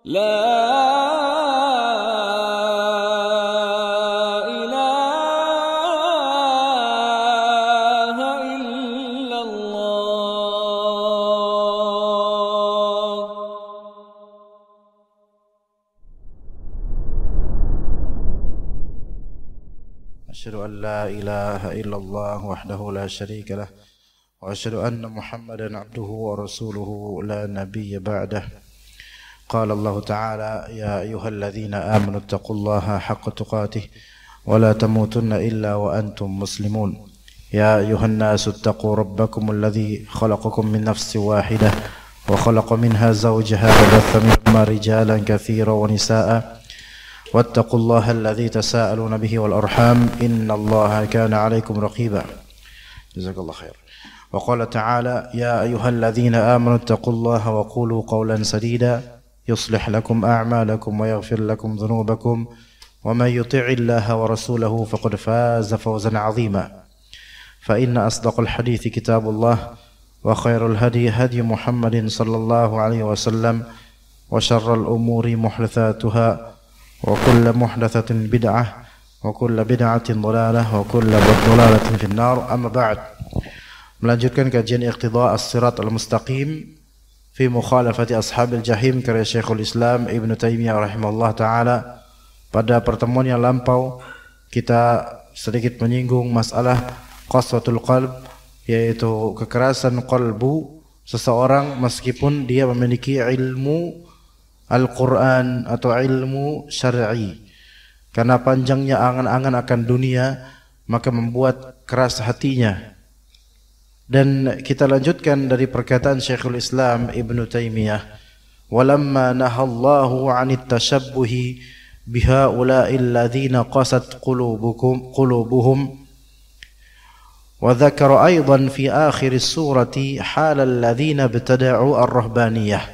لا إله إلا الله. أشهد أن لا إله إلا الله وحده لا شريك له وأشهد أن محمدا عبده ورسوله لا نبي بعده. قال الله تعالى: يا أيها الذين آمنوا اتقوا الله حق تقاته ولا تموتن إلا وأنتم مسلمون. يا أيها الناس اتقوا ربكم الذي خلقكم من نفس واحدة وخلق منها زوجها وبث منهما رجالا كثيرا ونساء واتقوا الله الذي تساءلون به والأرحام إن الله كان عليكم رقيبا. جزاك الله خير. وقال تعالى: يا أيها الذين آمنوا اتقوا الله وقولوا قولا سديدا يصلح لكم أعمالكم ويغفر لكم ذنوبكم ومن يطع الله ورسوله فقد فاز فوزا عظيما. فإن أصدق الحديث كتاب الله وخير الهدي هدي محمد صلى الله عليه وسلم وشر الأمور محدثاتها وكل محدثة بدعة وكل بدعة ضلالة وكل ضلالة في النار. أما بعد. Melanjutkan kajian Iqtida as-Sirat al-Mustaqim fi mukhalafati ashabil jahim karya Syekhul Islam Ibn Taimiyah rahimahullah ta'ala. Pada pertemuan yang lampau kita sedikit menyinggung masalah qaswatul qalb, yaitu kekerasan qalbu seseorang meskipun dia memiliki ilmu Al-Quran atau ilmu syar'i. Karena panjangnya angan-angan akan dunia maka membuat keras hatinya. Dan kita lanjutkan dari perkataan Syekhul Islam Ibn Taimiyah, walamma nahallahu 'anit tashabbuhi bihaula'il ladzina qasat qulubuhum wa dzakara aidan fi akhir surati halal ladzina ibtada'u ar-rahbaniyah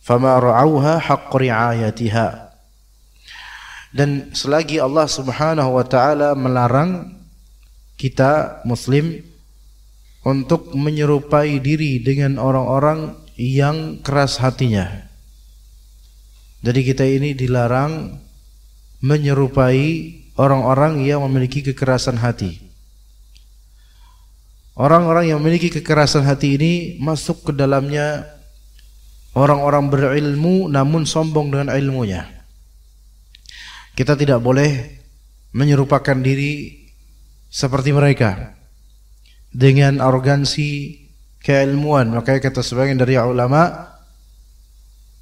fama ra'auha haqq ri'ayatiha. Dan selagi Allah Subhanahu wa taala melarang kita muslim untuk menyerupai diri dengan orang-orang yang keras hatinya. Jadi kita ini dilarang menyerupai orang-orang yang memiliki kekerasan hati. Orang-orang yang memiliki kekerasan hati ini masuk ke dalamnya orang-orang berilmu namun sombong dengan ilmunya. Kita tidak boleh menyerupakan diri seperti mereka dengan arogansi keilmuan. Makanya kata sebagian dari ulama,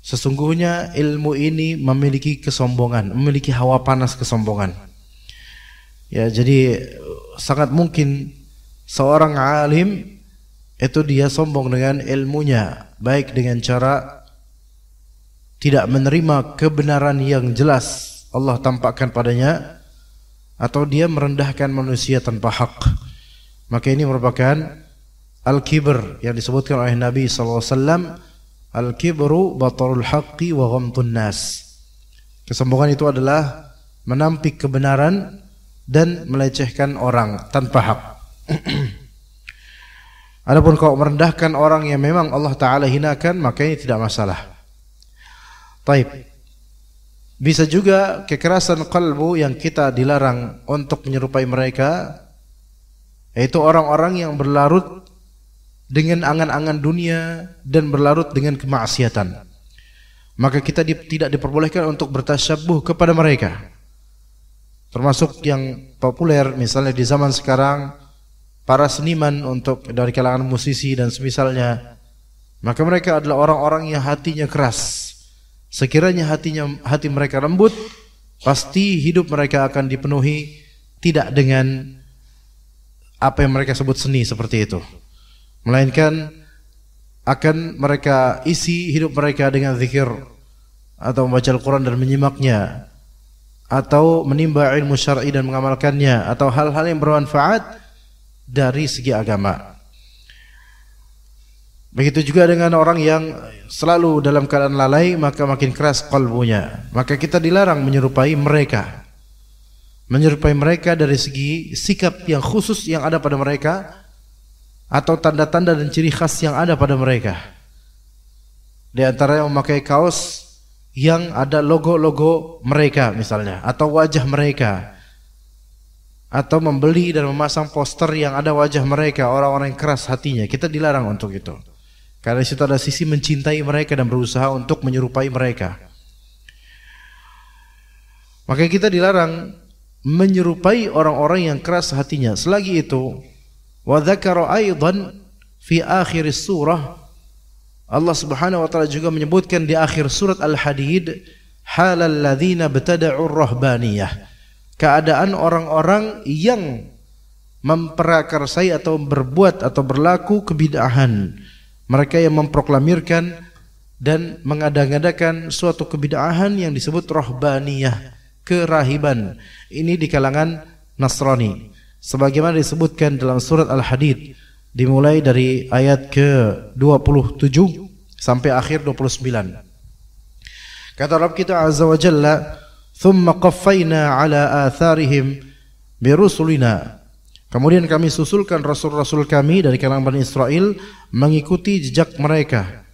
sesungguhnya ilmu ini memiliki kesombongan, memiliki hawa panas kesombongan. Ya, jadi sangat mungkin seorang alim itu dia sombong dengan ilmunya, baik dengan cara tidak menerima kebenaran yang jelas Allah tampakkan padanya, atau dia merendahkan manusia tanpa hak. Maka ini merupakan al-kibr yang disebutkan oleh Nabi SAW. Al-kibru batarul haqqi wa ghamtun nas. Kesombongan itu adalah menampik kebenaran dan melecehkan orang tanpa hak. Adapun kalau merendahkan orang yang memang Allah Ta'ala hinakan, maka ini tidak masalah. Taib. Bisa juga kekerasan qalbu yang kita dilarang untuk menyerupai mereka, yaitu orang-orang yang berlarut dengan angan-angan dunia dan berlarut dengan kemaksiatan. Maka kita tidak diperbolehkan untuk bertasyabbuh kepada mereka. Termasuk yang populer misalnya di zaman sekarang, para seniman untuk dari kalangan musisi dan semisalnya. Maka mereka adalah orang-orang yang hatinya keras. Sekiranya hati mereka lembut, pasti hidup mereka akan dipenuhi tidak dengan apa yang mereka sebut seni seperti itu, melainkan akan mereka isi hidup mereka dengan zikir atau membaca Al-Quran dan menyimaknya, atau menimba ilmu syar'i dan mengamalkannya, atau hal-hal yang bermanfaat dari segi agama. Begitu juga dengan orang yang selalu dalam keadaan lalai, maka makin keras qalbunya. Maka kita dilarang menyerupai mereka. Menyerupai mereka dari segi sikap yang khusus yang ada pada mereka, atau tanda-tanda dan ciri khas yang ada pada mereka. Di antaranya memakai kaos yang ada logo-logo mereka misalnya, atau wajah mereka, atau membeli dan memasang poster yang ada wajah mereka, orang-orang yang keras hatinya. Kita dilarang untuk itu, karena di situ ada sisi mencintai mereka dan berusaha untuk menyerupai mereka. Maka kita dilarang menyerupai orang-orang yang keras hatinya. Selagi itu, wa dzakara aidan fi akhir surah, Allah Subhanahu wa taala juga menyebutkan di akhir surat Al-Hadid, halal ladzina btada'ur rahbaniyah, keadaan orang-orang yang memperakarsai atau berbuat atau berlaku kebid'ahan, mereka yang memproklamirkan dan mengada-ngadakan suatu kebid'ahan yang disebut rahbaniyah, kerahiban. Ini di kalangan Nasrani, sebagaimana disebutkan dalam surat Al-Hadid, dimulai dari ayat ke-27 sampai akhir 29. Kata Rabb kita Azza wa Jalla, "Tsumma qaffayna ala atharihim birusulina." Kemudian kami susulkan rasul-rasul kami dari kalangan Bani Israel mengikuti jejak mereka.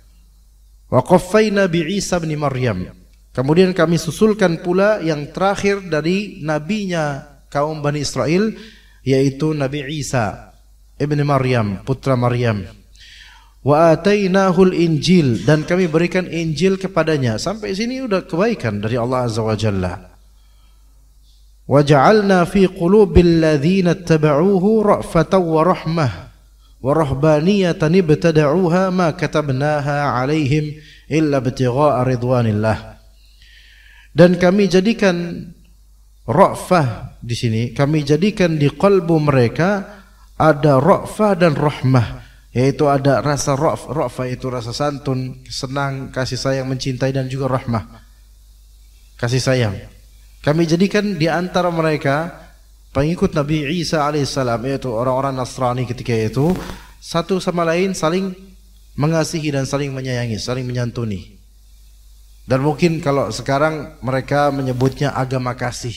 Wa qaffayna bi Isa bin Maryam. Kemudian kami susulkan pula yang terakhir dari nabinya kaum Bani Israel, yaitu Nabi Isa ibn Maryam, putra Maryam. Wa atainahul Injil, dan kami berikan Injil kepadanya. Sampai sini udah kebaikan dari Allah Azza wa Jalla. Wa ja'alna fi qulubil ladzina ittaba'uhu ra'fatan wa rahmah wa rahbaniyatan ibtada'uha ma katabnaha 'alaihim illa ibtigha'a ridwanillah. Dan kami jadikan ra'fah di sini, kami jadikan di qalbu mereka ada ra'fah dan rahmah, yaitu ada rasa ra'fah itu rasa santun, senang, kasih sayang, mencintai, dan juga rahmah, kasih sayang. Kami jadikan di antara mereka pengikut Nabi Isa alaihissalam, yaitu orang-orang Nasrani ketika itu, satu sama lain saling mengasihi dan saling menyayangi, saling menyantuni. Dan mungkin kalau sekarang mereka menyebutnya agama kasih,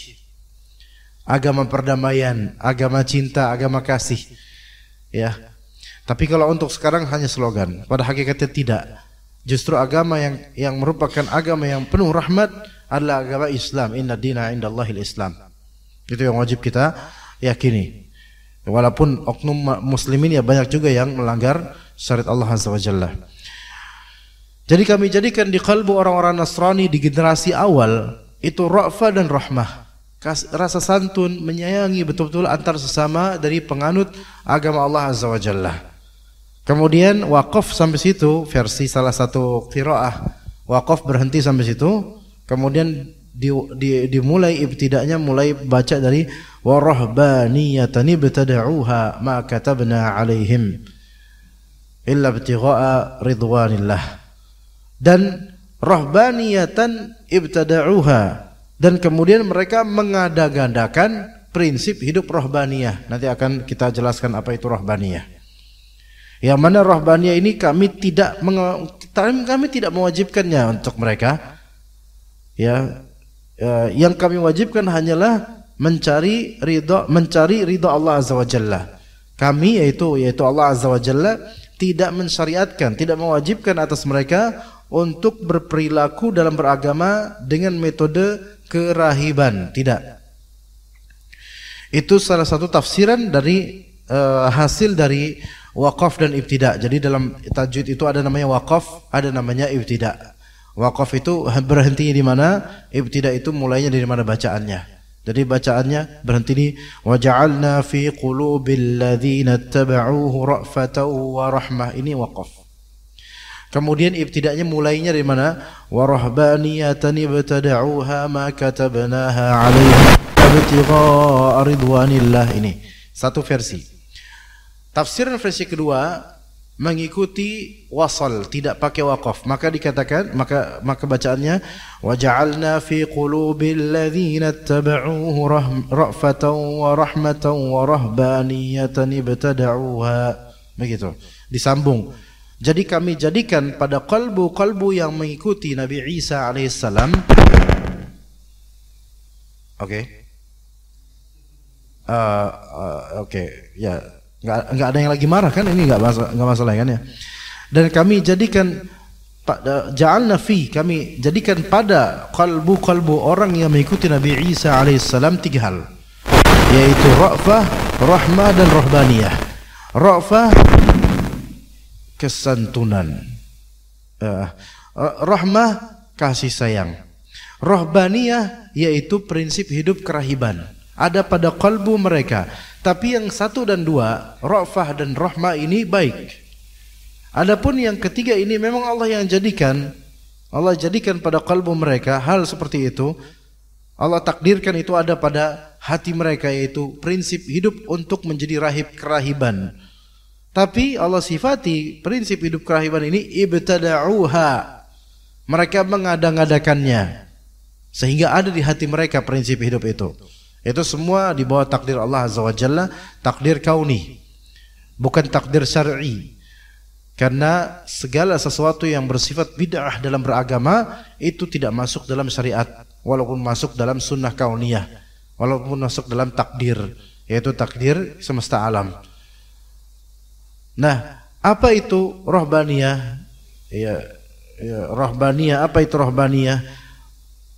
agama perdamaian, agama cinta, agama kasih, ya. Tapi kalau untuk sekarang hanya slogan. Pada hakikatnya tidak. Justru agama yang merupakan agama yang penuh rahmat adalah agama Islam. Inna dina indallahil Islam. Itu yang wajib kita yakini. Walaupun oknum muslimin ya banyak juga yang melanggar syariat Allah Azza wa Jalla. Jadi kami jadikan di kalbu orang-orang Nasrani di generasi awal itu ra'fah dan rahmah, rasa santun, menyayangi betul-betul antar sesama dari penganut agama Allah Azza wa Jalla. Kemudian waqaf sampai situ, versi salah satu qiraah, waqaf berhenti sampai situ. Kemudian dimulai ibtida'nya, mulai baca dari warahbaniyatan ibtada'uha ma katabna 'alaihim illa ibtigha'a ridwanillah. Dan rahbaniyatan ibtada'uha, dan kemudian mereka mengada-gandakan prinsip hidup rahbaniyah. Nanti akan kita jelaskan apa itu rahbaniyah. Yang mana rahbaniyah ini kami tidak mewajibkannya untuk mereka. Ya, yang kami wajibkan hanyalah mencari ridha Allah Azza wa Jalla. Kami yaitu Allah Azza wa Jalla tidak mensyariatkan, tidak mewajibkan atas mereka untuk berperilaku dalam beragama dengan metode kerahiban, tidak. Itu salah satu tafsiran dari hasil dari waqaf dan ibtida. Jadi dalam tajwid itu ada namanya waqaf, ada namanya ibtida. Waqaf itu berhentinya di mana, ibtida itu mulainya dari mana bacaannya. Jadi bacaannya berhenti di waja'alna fi qulubil ladzina ittaba'uhu ra'fatan wa rahmah. Ini waqaf. Kemudian ibtida'nya mulainya dari mana? Warahbaniyatan ibtada'uha ma katabnaha 'alaihim ibtigha'a ridwanillah. Ini satu versi. Tafsiran versi kedua mengikuti wasal, tidak pakai waqaf. Maka dikatakan, maka bacaannya waja'alna fi qulubil ladzina ittaba'uhu ra'fatan wa rahmatan wa rahbaniyatan ibtada'uha. Begitu. Disambung. Jadi kami jadikan pada kalbu-kalbu yang mengikuti Nabi Isa alaihissalam. Oke. Ya, nggak ada yang lagi marah kan? Ini nggak masalah kan ya? Dan kami jadikan Ja'alna fi, kami jadikan pada kalbu orang yang mengikuti Nabi Isa alaihissalam 3 hal, yaitu ra'fah, rahmah, dan rahbaniyah. Ra'fah, kesantunan. Rahmah, kasih sayang. Rahbaniyah, yaitu prinsip hidup kerahiban, ada pada kalbu mereka. Tapi yang 1 dan 2, ra'fah dan rahmah ini baik. Adapun yang ketiga ini memang Allah yang jadikan. Allah jadikan pada kalbu mereka hal seperti itu. Allah takdirkan itu ada pada hati mereka, yaitu prinsip hidup untuk menjadi rahib, kerahiban. Tapi Allah sifati prinsip hidup kerahiban ini ibtada'uha, mereka mengada-ngadakannya, sehingga ada di hati mereka prinsip hidup itu. Itu semua di bawah takdir Allah Azza wa Jalla, takdir kauni, bukan takdir syar'i. Karena segala sesuatu yang bersifat bid'ah dalam beragama itu tidak masuk dalam syariat, walaupun masuk dalam sunnah kauniyah, walaupun masuk dalam takdir, yaitu takdir semesta alam. Nah, apa itu rahbaniyah? Rahbaniyah, apa itu rahbaniyah?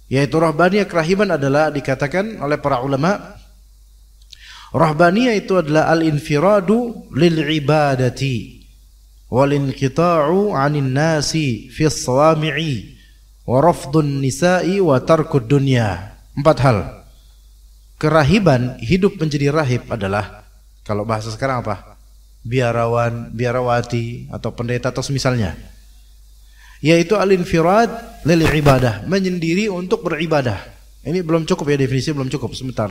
Yaitu rahbaniyah kerahiban adalah dikatakan oleh para ulama, rahbaniyah itu adalah al-infiradu lil ibadati wal inqita'u 'anil nasi fi as-sawami'i wa rafdun nisa'i wa tarkud dunya. 4 hal. Kerahiban, hidup menjadi rahib adalah, kalau bahasa sekarang apa? Biarawan, biarawati, atau pendeta atau semisalnya. Yaitu al-infirad lil ibadah, menyendiri untuk beribadah. Ini belum cukup ya, definisi belum cukup, sebentar.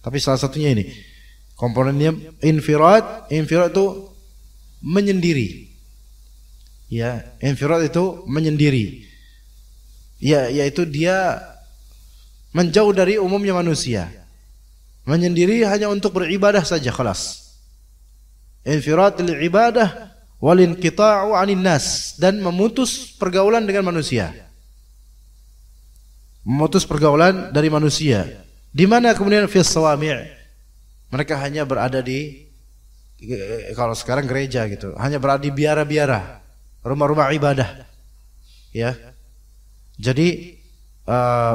Tapi salah satunya ini. Komponennya infirad itu menyendiri. Ya, infirad itu menyendiri. Ya, yaitu dia menjauh dari umumnya manusia. Menyendiri hanya untuk beribadah saja, khalas. Infirad lil ibadah wal inqita'u 'anil nas, dan memutus pergaulan dengan manusia. Memutus pergaulan dari manusia. Di mana kemudian fi sawami', mereka hanya berada di, kalau sekarang gereja gitu, hanya berada di biara-biara, rumah-rumah ibadah. Ya. Jadi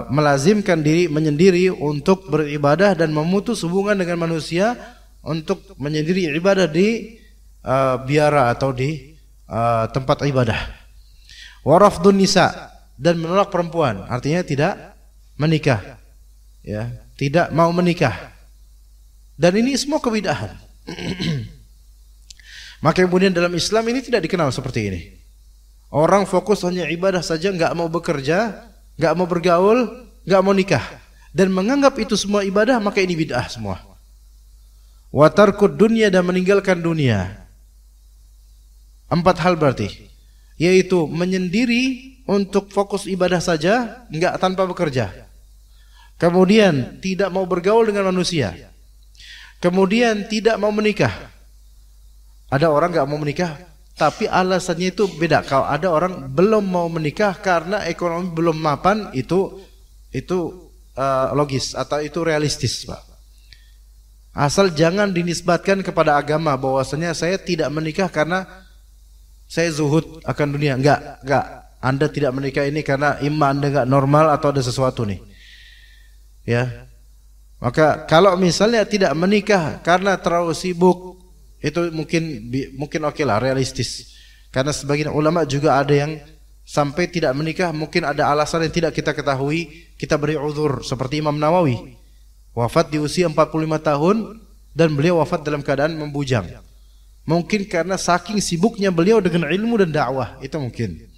melazimkan diri menyendiri untuk beribadah dan memutus hubungan dengan manusia untuk menyendiri ibadah di biara atau di tempat ibadah. Warafdun nisa, dan menolak perempuan, artinya tidak menikah, ya, tidak mau menikah. Dan ini semua kebid'ahan. Maka kemudian dalam Islam ini tidak dikenal seperti ini. Orang fokus hanya ibadah saja, nggak mau bekerja, nggak mau bergaul, nggak mau nikah, dan menganggap itu semua ibadah, maka ini bid'ah semua. Wa tarkud dunya, dan meninggalkan dunia. 4 hal berarti, yaitu menyendiri untuk fokus ibadah saja, enggak tanpa bekerja. Kemudian tidak mau bergaul dengan manusia. Kemudian tidak mau menikah. Ada orang enggak mau menikah, tapi alasannya itu beda. Kalau ada orang belum mau menikah karena ekonomi belum mapan, itu logis atau itu realistis, Pak. Asal jangan dinisbatkan kepada agama bahwasanya saya tidak menikah karena saya zuhud akan dunia. Enggak. Anda tidak menikah ini karena iman Anda enggak normal atau ada sesuatu nih. Ya. Maka kalau misalnya tidak menikah karena terlalu sibuk, itu mungkin oke lah, realistis. Karena sebagian ulama juga ada yang sampai tidak menikah mungkin ada alasan yang tidak kita ketahui, kita beri uzur, seperti Imam Nawawi. Wafat di usia 45 tahun dan beliau wafat dalam keadaan membujang. Mungkin karena saking sibuknya beliau dengan ilmu dan dakwah, itu mungkin.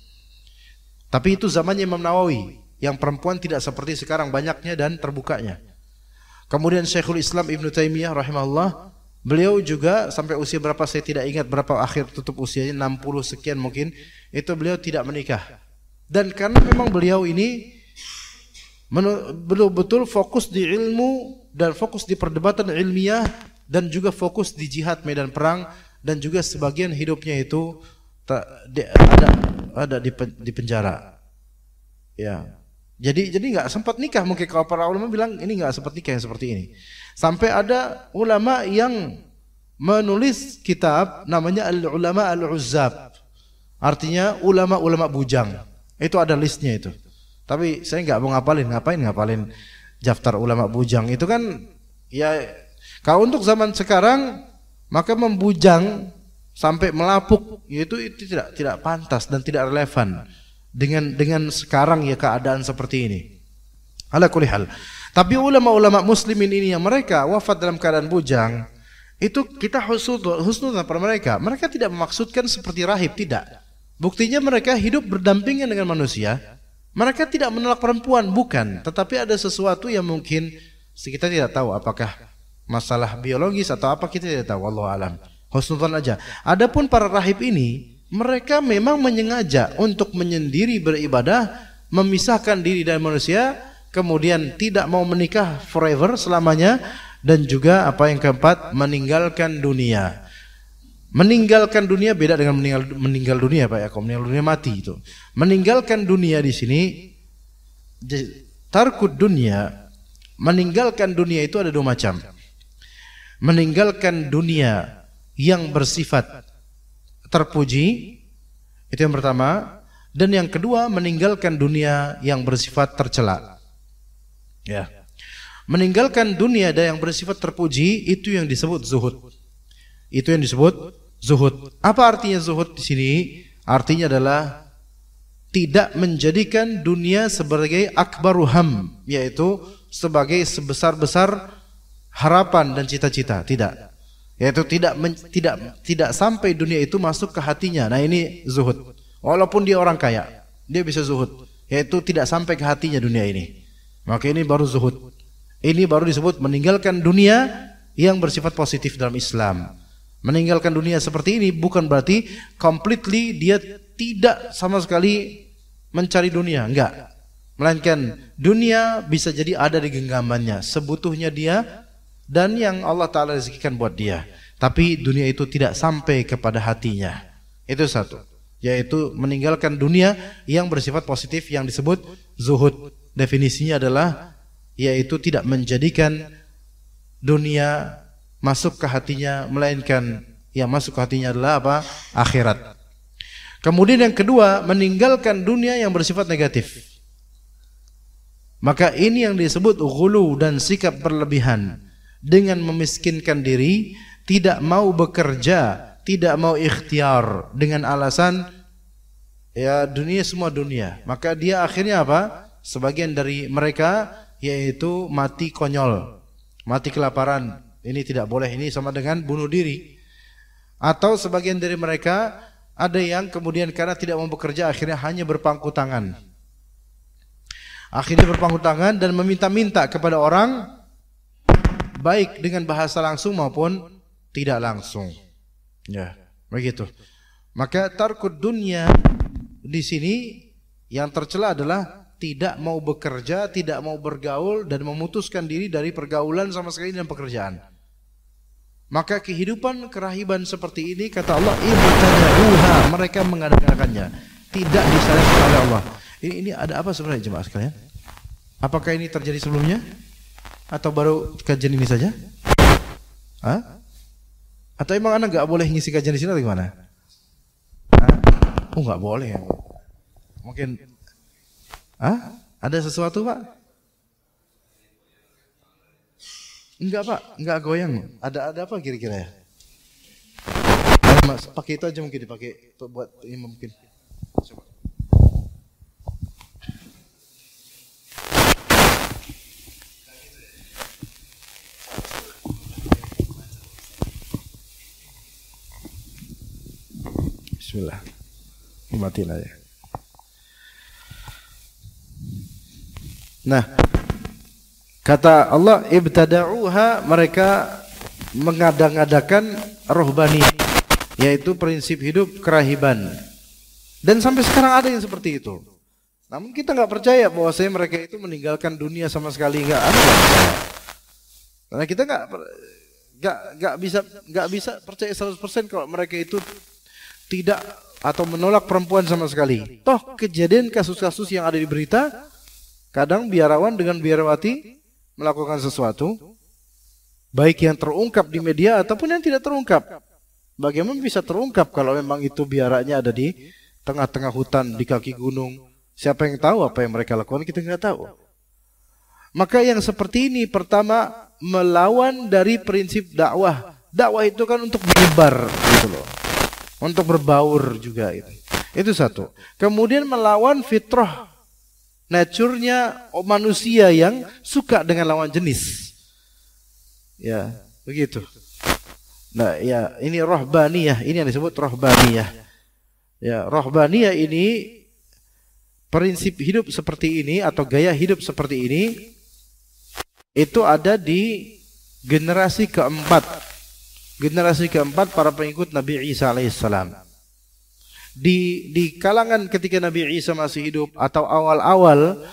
Tapi itu zamannya Imam Nawawi, yang perempuan tidak seperti sekarang banyaknya dan terbukanya. Kemudian Syekhul Islam Ibnu Taimiyah rahimahullah, beliau juga sampai usia berapa saya tidak ingat, berapa akhir tutup usianya, 60 sekian mungkin, itu beliau tidak menikah. Dan karena memang beliau ini betul-betul fokus di ilmu dan fokus di perdebatan ilmiah, dan juga fokus di jihad medan perang, dan juga sebagian hidupnya itu ada di penjara. Ya. Jadi enggak sempat nikah. Mungkin kalau para ulama bilang ini enggak sempat nikah yang seperti ini. Sampai ada ulama yang menulis kitab namanya Al-Ulama Al-Uzzab. Artinya ulama-ulama bujang. Itu ada listnya itu. Tapi saya nggak mau ngapalin daftar ulama bujang. Itu kan ya kalau untuk zaman sekarang maka membujang sampai melapuk itu tidak pantas dan tidak relevan dengan sekarang ya keadaan seperti ini. Ala kulli hal. Tapi ulama-ulama muslimin ini yang mereka wafat dalam keadaan bujang, itu kita husnudzon pada mereka. Mereka tidak memaksudkan seperti rahib, tidak. Buktinya mereka hidup berdampingan dengan manusia. Mereka tidak menolak perempuan, bukan. Tetapi ada sesuatu yang mungkin kita tidak tahu apakah masalah biologis atau apa, kita tidak tahu. Wallahu alam. Husnudzon aja. Adapun para rahib ini, mereka memang menyengaja untuk menyendiri beribadah, memisahkan diri dari manusia, kemudian tidak mau menikah forever selamanya, dan juga apa yang keempat, meninggalkan dunia. Meninggalkan dunia beda dengan meninggal dunia Pak ya. Kalau meninggal dunia mati itu. Meninggalkan dunia di sini, tarkud dunia, meninggalkan dunia itu ada dua macam. Meninggalkan dunia yang bersifat terpuji, itu yang pertama, dan yang kedua meninggalkan dunia yang bersifat tercela. Ya. Meninggalkan dunia dan yang bersifat terpuji itu yang disebut zuhud. Itu yang disebut zuhud. Apa artinya zuhud di sini? Artinya adalah tidak menjadikan dunia sebagai akbaru ham, yaitu sebagai sebesar-besar harapan dan cita-cita, tidak. Yaitu tidak sampai dunia itu masuk ke hatinya. Nah, ini zuhud. Walaupun dia orang kaya, dia bisa zuhud, yaitu tidak sampai ke hatinya dunia ini. Maka ini baru zuhud. Ini baru disebut meninggalkan dunia yang bersifat positif dalam Islam. Meninggalkan dunia seperti ini bukan berarti completely dia tidak sama sekali mencari dunia, enggak. Melainkan dunia bisa jadi ada di genggamannya, sebutuhnya dia dan yang Allah Ta'ala rezekikan buat dia. Tapi dunia itu tidak sampai kepada hatinya. Itu satu, yaitu meninggalkan dunia yang bersifat positif yang disebut zuhud. Definisinya adalah yaitu tidak menjadikan dunia masuk ke hatinya, melainkan yang masuk ke hatinya adalah apa? Akhirat. Kemudian yang kedua, meninggalkan dunia yang bersifat negatif. Maka ini yang disebut ghulu dan sikap berlebihan, dengan memiskinkan diri, tidak mau bekerja, tidak mau ikhtiar dengan alasan ya dunia semua dunia. Maka dia akhirnya apa? Sebagian dari mereka yaitu mati konyol, mati kelaparan. Ini tidak boleh, ini sama dengan bunuh diri. Atau sebagian dari mereka ada yang kemudian karena tidak mau bekerja akhirnya hanya berpangku tangan. Akhirnya berpangku tangan dan meminta-minta kepada orang, baik dengan bahasa langsung maupun tidak langsung. Ya, begitu. Maka tarkud dunia di sini yang tercela adalah tidak mau bekerja, tidak mau bergaul dan memutuskan diri dari pergaulan sama sekali dan pekerjaan. Maka kehidupan kerahiban seperti ini kata Allah ibtada'uha, mereka mengadakannya, tidak disyariatkan oleh Allah. Ini ada apa sebenarnya jemaah sekalian? Apakah ini terjadi sebelumnya atau baru kajian ini saja? Hah? Atau emang anak nggak boleh ngisi kajian di sini atau gimana? Oh nggak boleh ya? Mungkin ada sesuatu Pak? Enggak Pak, enggak goyang. Ada apa kira-kira ya? Mas, pakai itu aja mungkin dipakai buat ini mungkin. Coba. Bismillah. Matiin aja. Nah, kata Allah ibtada'uha, mereka mengadang-adakan rohbani, yaitu prinsip hidup kerahiban. Dan sampai sekarang ada yang seperti itu. Namun kita nggak percaya bahwasanya mereka itu meninggalkan dunia sama sekali, nggak ada. Karena kita nggak bisa percaya 100% kalau mereka itu tidak atau menolak perempuan sama sekali. Toh kejadian kasus-kasus yang ada di berita, kadang biarawan dengan biarawati melakukan sesuatu, baik yang terungkap di media ataupun yang tidak terungkap. Bagaimana bisa terungkap kalau memang itu biaranya ada di tengah-tengah hutan di kaki gunung. Siapa yang tahu apa yang mereka lakukan? Kita nggak tahu. Maka yang seperti ini pertama melawan dari prinsip dakwah. Dakwah itu kan untuk menyebar gitu loh. Untuk berbaur juga itu. Itu satu. Kemudian melawan fitrah, nature-nya manusia yang suka dengan lawan jenis. Ya, begitu. Nah, ya ini rohbaniyah, ini yang disebut rohbaniyah. Ya, rohbaniyah ini prinsip hidup seperti ini atau gaya hidup seperti ini itu ada di generasi keempat. Generasi keempat para pengikut Nabi Isa alaihissalam. Di kalangan ketika Nabi Isa masih hidup atau awal-awal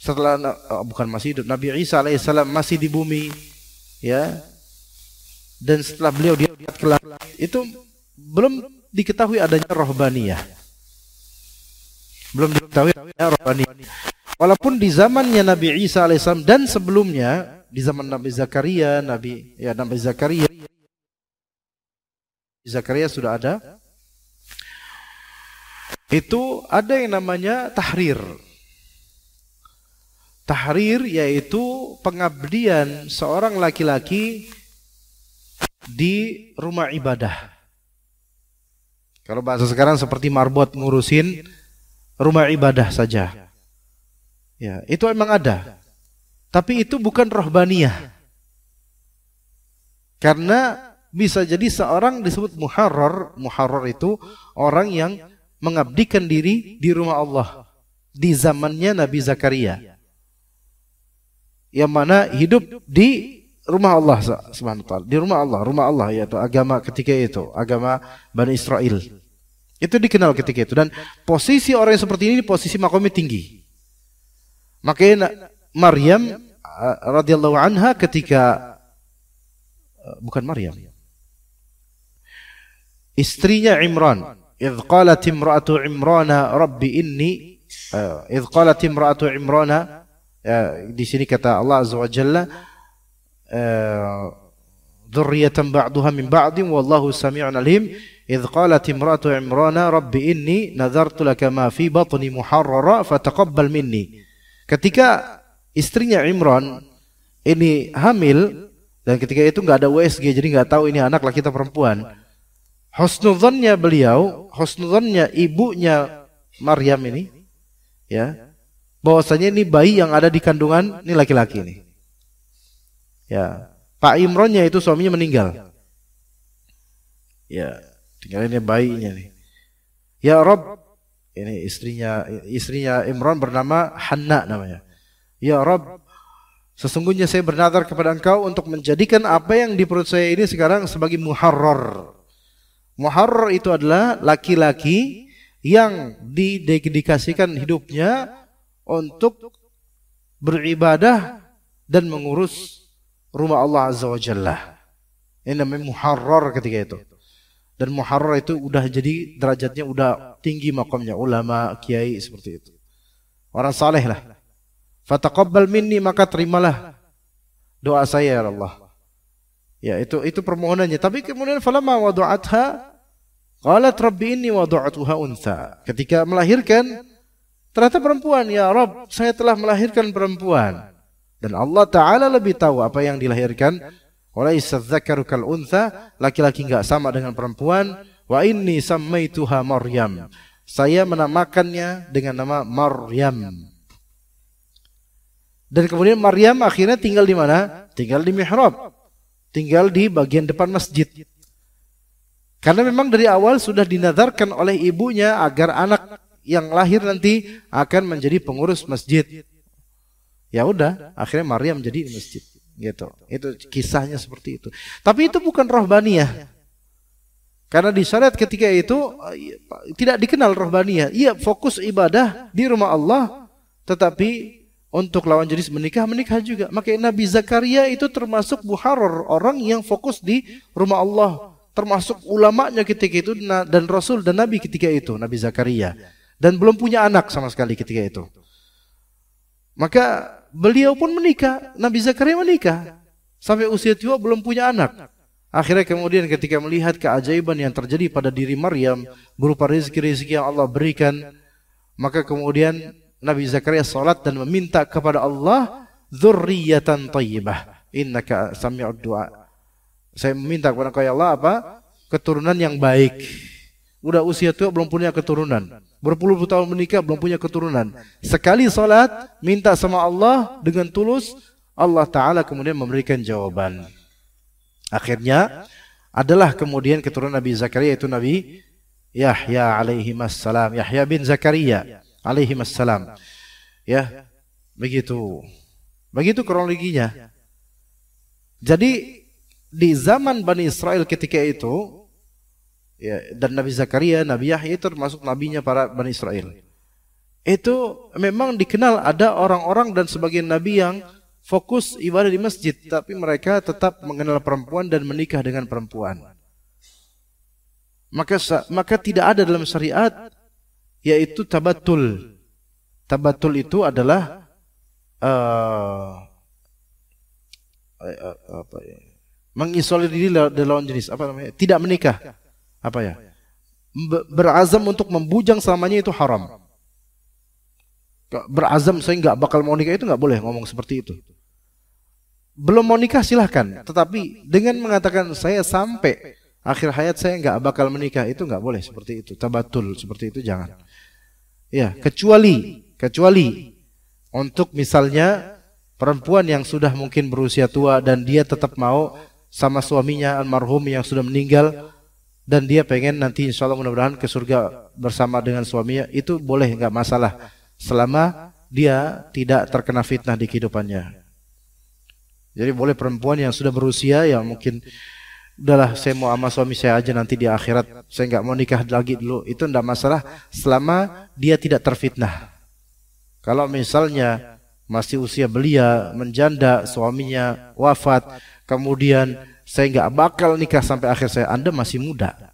setelah bukan masih hidup, Nabi Isa alaihissalam masih di bumi, ya. Dan setelah beliau diangkat ke langit, itu belum diketahui adanya rohbaniyah. Belum diketahui adanya rohbaniyah. Walaupun di zamannya Nabi Isa alaihissalam dan sebelumnya di zaman Nabi Zakaria, Nabi Zakaria sudah ada. Itu ada yang namanya tahrir. Tahrir yaitu pengabdian seorang laki-laki di rumah ibadah. Kalau bahasa sekarang seperti marbot ngurusin rumah ibadah saja. Ya, itu memang ada. Tapi itu bukan rohbaniyah. Karena bisa jadi seorang disebut muharrar. Muharrar itu orang yang mengabdikan diri di rumah Allah di zamannya Nabi Zakaria, yang mana hidup di rumah Allah Subhanahu wa taala, di rumah Allah yaitu agama ketika itu, agama Bani Israel. Itu dikenal ketika itu, dan posisi orang yang seperti ini posisi makomnya tinggi. Makanya Maryam radhiyallahu anha ketika istrinya Imran, إذ قالت امرأة عمران ربي إني إذ قالت امرأة عمران di sini kata Allah Azza wa Jalla dzurriyyatan ba'daha min ba'din wallahu samii'un alim إذ قالت امرأة عمران ربي إني نذرت لك ما في بطني محررا فتقبل مني. Ketika istrinya Imran ini hamil dan ketika itu nggak ada USG, jadi nggak tahu ini anak laki atau perempuan. Husnudzannya beliau, husnudzannya ibunya Maryam ini, ya, bahwasanya ini bayi yang ada di kandungan ini laki-laki ini. Ya, Pak Imronnya itu suaminya meninggal. Ya, tinggal ini bayinya nih. Ya Rob, ini istrinya Imran bernama Hanna namanya. Ya Rob, sesungguhnya saya bernazar kepada Engkau untuk menjadikan apa yang di perut saya ini sekarang sebagai muharrar. Muharrar itu adalah laki-laki yang didedikasikan hidupnya untuk beribadah dan mengurus rumah Allah Azza wa Jalla. Ini namanya muharrar ketika itu. Dan muharrar itu udah jadi derajatnya udah tinggi makamnya, ulama, kiai seperti itu. Orang saleh lah. Fataqabbal minni, maka terimalah doa saya ya Allah. Ya, itu permohonannya. Tapi kemudian falamma wada'atha qalat rabbi inni wada'tuha untha. Ketika melahirkan ternyata perempuan. Ya Rabb, saya telah melahirkan perempuan. Dan Allah Ta'ala lebih tahu apa yang dilahirkan. Walaysa dzakaru kal untha, laki-laki enggak sama dengan perempuan. Wa inni sammaituha Maryam, saya menamakannya dengan nama Maryam. Dan kemudian Maryam akhirnya tinggal di mana? Tinggal di mihrab. Tinggal di bagian depan masjid. Karena memang dari awal sudah dinazarkan oleh ibunya agar anak yang lahir nanti akan menjadi pengurus masjid. Ya udah, akhirnya Maryam jadi di masjid. Gitu. Itu kisahnya seperti itu. Tapi itu bukan rohbaniyah. Karena di syariat ketika itu tidak dikenal rohbaniyah. Ia fokus ibadah di rumah Allah, tetapi untuk lawan jenis menikah juga. Makanya Nabi Zakaria itu termasuk muharrar, orang yang fokus di rumah Allah, termasuk ulamanya ketika itu dan Rasul dan Nabi ketika itu, Nabi Zakaria, dan belum punya anak sama sekali ketika itu. Maka beliau pun menikah, Nabi Zakaria menikah sampai usia tua belum punya anak. Akhirnya kemudian ketika melihat keajaiban yang terjadi pada diri Maryam berupa rezeki-rezeki yang Allah berikan, maka kemudian Nabi Zakaria salat dan meminta kepada Allah dzurriyyatan thayyibah innaka sami'ud du'a. Saya meminta kepada Engkau ya Allah apa? Keturunan yang baik. Udah usia tua belum punya keturunan. Berpuluh-puluh tahun menikah belum punya keturunan. Sekali salat minta sama Allah dengan tulus, Allah Ta'ala kemudian memberikan jawaban. Akhirnya adalah kemudian keturunan Nabi Zakaria, yaitu Nabi Yahya alaihi wassalam, Yahya bin Zakaria alaihi wassalam. Ya, begitu. Begitu kronologinya. Jadi di zaman Bani Israel ketika itu, ya, dan Nabi Zakaria, Nabi Yahya itu termasuk nabinya para Bani Israel. Itu memang dikenal ada orang-orang dan sebagian nabi yang fokus ibadah di masjid, tapi mereka tetap mengenal perempuan dan menikah dengan perempuan. Maka tidak ada dalam syariat yaitu tabatul. Tabatul itu adalah mengisolir diri dari lawan jenis, apa namanya? Tidak menikah. Apa ya? Berazam untuk membujang selamanya itu haram. Berazam saya nggak bakal mau nikah itu nggak boleh ngomong seperti itu. Belum mau nikah silahkan, tetapi dengan mengatakan saya sampai akhir hayat saya nggak bakal menikah itu nggak boleh seperti itu. Tabatul seperti itu jangan. Ya, kecuali untuk misalnya perempuan yang sudah mungkin berusia tua dan dia tetap mau sama suaminya almarhum yang sudah meninggal dan dia pengen nanti insya Allah mudah-mudahan ke surga bersama dengan suaminya, itu boleh, nggak masalah selama dia tidak terkena fitnah di kehidupannya. Jadi boleh perempuan yang sudah berusia yang mungkin udahlah saya mau sama suami saya aja nanti di akhirat, saya nggak mau nikah lagi dulu, itu tidak masalah selama dia tidak terfitnah. Kalau misalnya masih usia belia, menjanda, suaminya wafat, kemudian saya nggak bakal nikah sampai akhir saya, Anda masih muda,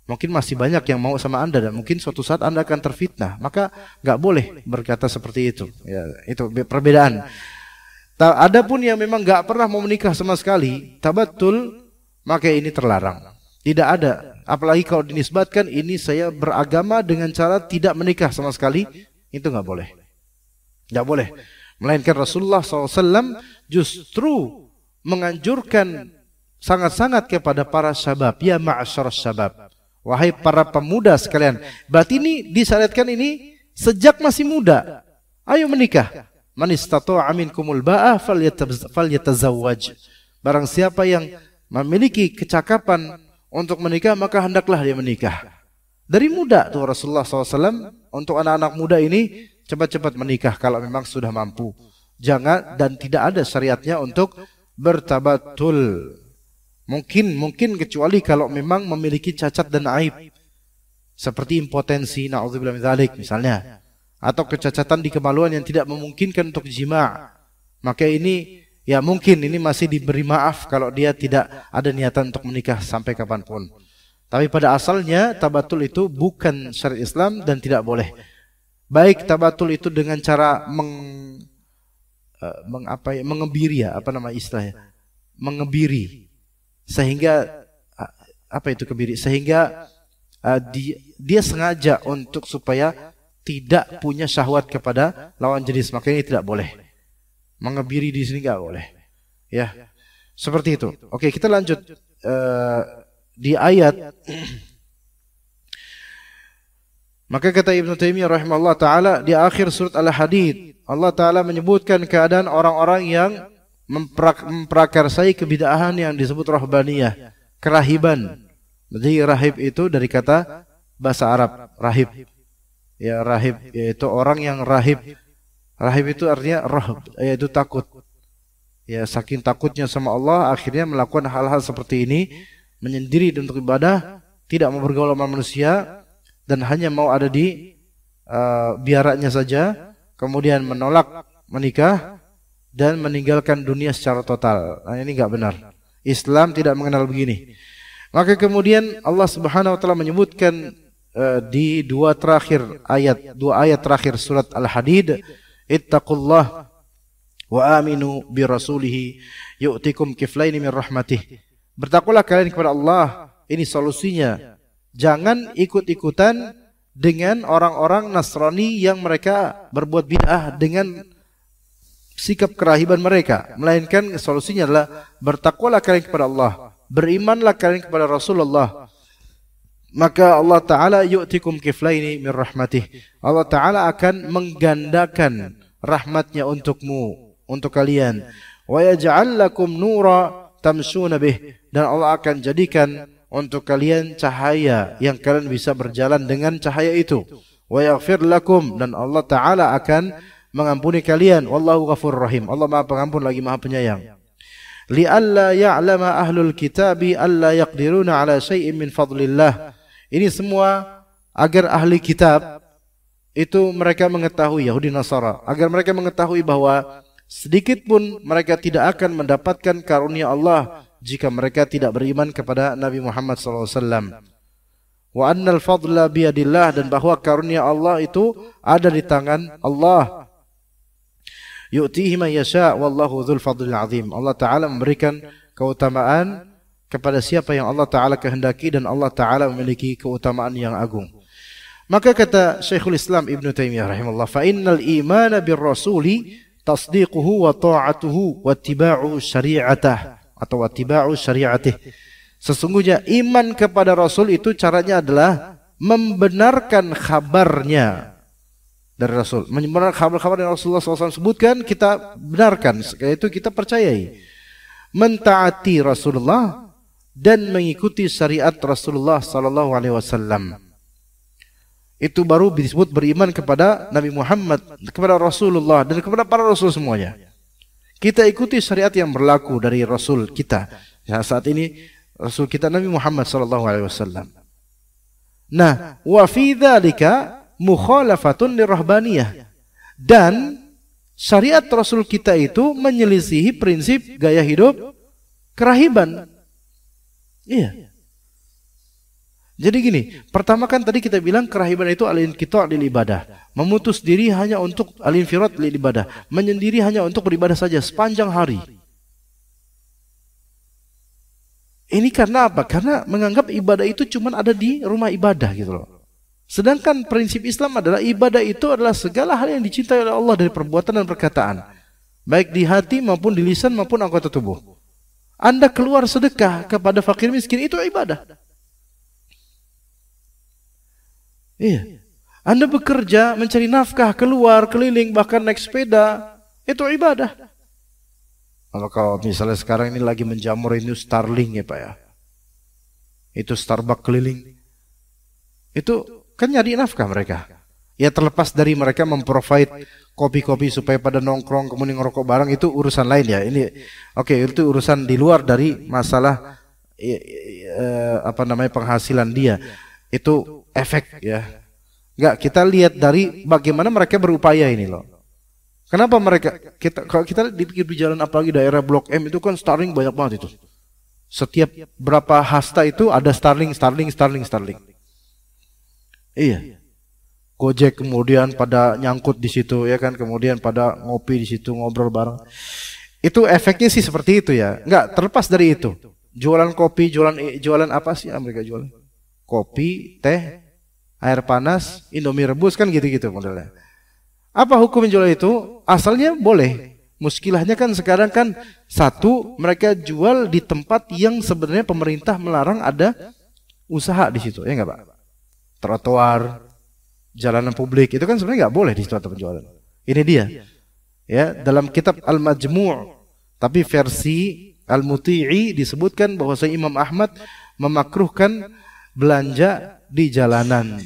mungkin masih banyak yang mau sama Anda dan mungkin suatu saat Anda akan terfitnah, maka nggak boleh berkata seperti itu. Ya, itu perbedaan. Adapun yang memang nggak pernah mau menikah sama sekali, tabatul, maka ini terlarang. Tidak ada, apalagi kalau dinisbatkan ini saya beragama dengan cara tidak menikah sama sekali, itu nggak boleh. Nggak boleh. Melainkan Rasulullah SAW justru menganjurkan sangat-sangat kepada para syabab, ya ma'asyar syabab, wahai para pemuda sekalian. Berarti ini disyariatkan ini sejak masih muda. Ayo menikah. Man istata'a minkumul ba'ah falyatazawwaj. Barang siapa yang memiliki kecakapan untuk menikah maka hendaklah dia menikah. Dari muda tuh Rasulullah SAW untuk anak-anak muda ini cepat-cepat menikah kalau memang sudah mampu. Jangan, dan tidak ada syariatnya untuk bertabatul. Mungkin kecuali kalau memang memiliki cacat dan aib seperti impotensi, na'udzubillah min dzalik misalnya, atau kecacatan di kemaluan yang tidak memungkinkan untuk jima', maka ini ya mungkin ini masih diberi maaf kalau dia tidak ada niatan untuk menikah sampai kapanpun. Tapi pada asalnya tabatul itu bukan syariat Islam dan tidak boleh. Baik tabatul itu dengan cara mengebiri, ya, apa nama istilahnya, mengebiri, sehingga apa itu kebiri, sehingga dia sengaja untuk supaya tidak punya syahwat kepada lawan jenis, maka ini tidak boleh. Mengebiri di sini nggak boleh, ya, seperti itu. Oke, kita lanjut di ayat. Maka kata Ibnu Taimiyah rahimahullah taala di akhir surat Al-Hadid, Allah taala menyebutkan keadaan orang-orang yang memprakarsai kebid'ahan yang disebut rahbaniyah, kerahiban. Jadi rahib itu dari kata bahasa Arab, rahib. Ya, rahib yaitu orang yang rahib. Rahib itu artinya rahab, yaitu takut. Ya, saking takutnya sama Allah akhirnya melakukan hal-hal seperti ini, menyendiri untuk ibadah, tidak mau bergaul sama manusia dan hanya mau ada di biaranya saja, kemudian menolak menikah dan meninggalkan dunia secara total. Nah, ini enggak benar. Islam tidak mengenal begini. Maka kemudian Allah Subhanahu wa taala menyebutkan di dua ayat terakhir surat Al-Hadid, ittaqullah wa aminu bi rasulih yu'tikum kiflaini min rahmatih. Bertakwalah kalian kepada Allah. Ini solusinya. Jangan ikut-ikutan dengan orang-orang Nasrani yang mereka berbuat bid'ah dengan sikap kerahiban mereka. Melainkan solusinya adalah bertakwalah kalian kepada Allah. Berimanlah kalian kepada Rasulullah. Maka Allah Ta'ala yu'tikum kiflaini min rahmatih. Allah Ta'ala akan menggandakan rahmatnya untukmu, untuk kalian. Wa yaj'al lakum nura tamshuna bih. Dan Allah akan jadikan untuk kalian cahaya yang kalian bisa berjalan dengan cahaya itu. Wa yaghfir lakum. Dan Allah Ta'ala akan mengampuni kalian. Wallahu ghafurur rahim. Allah Maha Pengampun lagi Maha Penyayang. Li'alla ya'lama ahlul kitabi alla yaqdiruna ala syai'in min fadlillah. Ini semua agar ahli kitab itu mereka mengetahui, Yahudi Nasara, agar mereka mengetahui bahwa sedikit pun mereka tidak akan mendapatkan karunia Allah jika mereka tidak beriman kepada Nabi Muhammad SAW. Wa annal fadla biyadillah, dan bahwa karunia Allah itu ada di tangan Allah. Yu'tihi man yasha' wallahu dzul fadlil azim. Allah Ta'ala memberikan keutamaan kepada siapa yang Allah Ta'ala kehendaki, dan Allah Ta'ala memiliki keutamaan yang agung. Maka kata Syekhul Islam Ibn Taimiyah rahimahullah, fa innal imana bir rasuli tasdiquhu wa ta'atuhu wa ittiba'u syari'atah, atau wattiba'u syari'atih. Sesungguhnya iman kepada Rasul itu caranya adalah membenarkan kabarnya dari Rasul. Membenarkan kabar-kabar yang Rasulullah SAW sebutkan, kita benarkan, yaitu kita percayai. Mentaati Rasulullah dan mengikuti syariat Rasulullah SAW. Itu baru disebut beriman kepada Nabi Muhammad, kepada Rasulullah, dan kepada para Rasul semuanya. Kita ikuti syariat yang berlaku dari Rasul kita. Ya, saat ini Rasul kita Nabi Muhammad SAW. Nah, wa fi dzalika mukhalafatun lirahbaniyah. Dan syariat Rasul kita itu menyelisihi prinsip gaya hidup kerahiban. Iya. Jadi gini, pertama kan tadi kita bilang kerahiban itu al-inqita' lil ibadah, memutus diri hanya untuk al-infirat lil ibadah, menyendiri hanya untuk beribadah saja sepanjang hari. Ini karena apa? Karena menganggap ibadah itu cuma ada di rumah ibadah gitu loh. Sedangkan prinsip Islam adalah ibadah itu adalah segala hal yang dicintai oleh Allah dari perbuatan dan perkataan, baik di hati maupun di lisan maupun anggota tubuh. Anda keluar sedekah kepada fakir miskin, itu ibadah. Iya. Anda bekerja, mencari nafkah, keluar, keliling, bahkan naik sepeda, itu ibadah. Kalau misalnya sekarang ini lagi menjamur ini Starling ya Pak ya, itu Starbucks keliling, itu kan nyari nafkah mereka. Ya terlepas dari mereka memprovide kopi-kopi supaya pada nongkrong kemudian ngerokok bareng, itu urusan lain ya. Ini oke, itu urusan di luar dari masalah penghasilan dia. Itu efek ya. Enggak, kita lihat dari bagaimana mereka berupaya ini loh. Kenapa mereka, kalau kita dipikir di jalan apalagi daerah Blok M itu kan Starling banyak banget itu. Setiap berapa hasta itu ada Starling. Iya. Gojek kemudian pada nyangkut di situ ya kan, kemudian pada ngopi di situ, ngobrol bareng. Itu efeknya sih seperti itu ya. Enggak, terlepas dari itu. Jualan kopi, jualan apa sih mereka jualan? Kopi, teh, air panas, Indomie rebus kan gitu-gitu modelnya. Apa hukum jual itu? Asalnya boleh. Muskilahnya kan sekarang kan satu, mereka jual di tempat yang sebenarnya pemerintah melarang ada usaha di situ, ya enggak Pak? Trotoar, jalanan publik itu kan sebenarnya nggak boleh di situ penjualan. Ini dia. Ya, dalam kitab Al-Majmu', tapi versi Al-Muti'i disebutkan bahwa Imam Ahmad memakruhkan belanja di jalanan.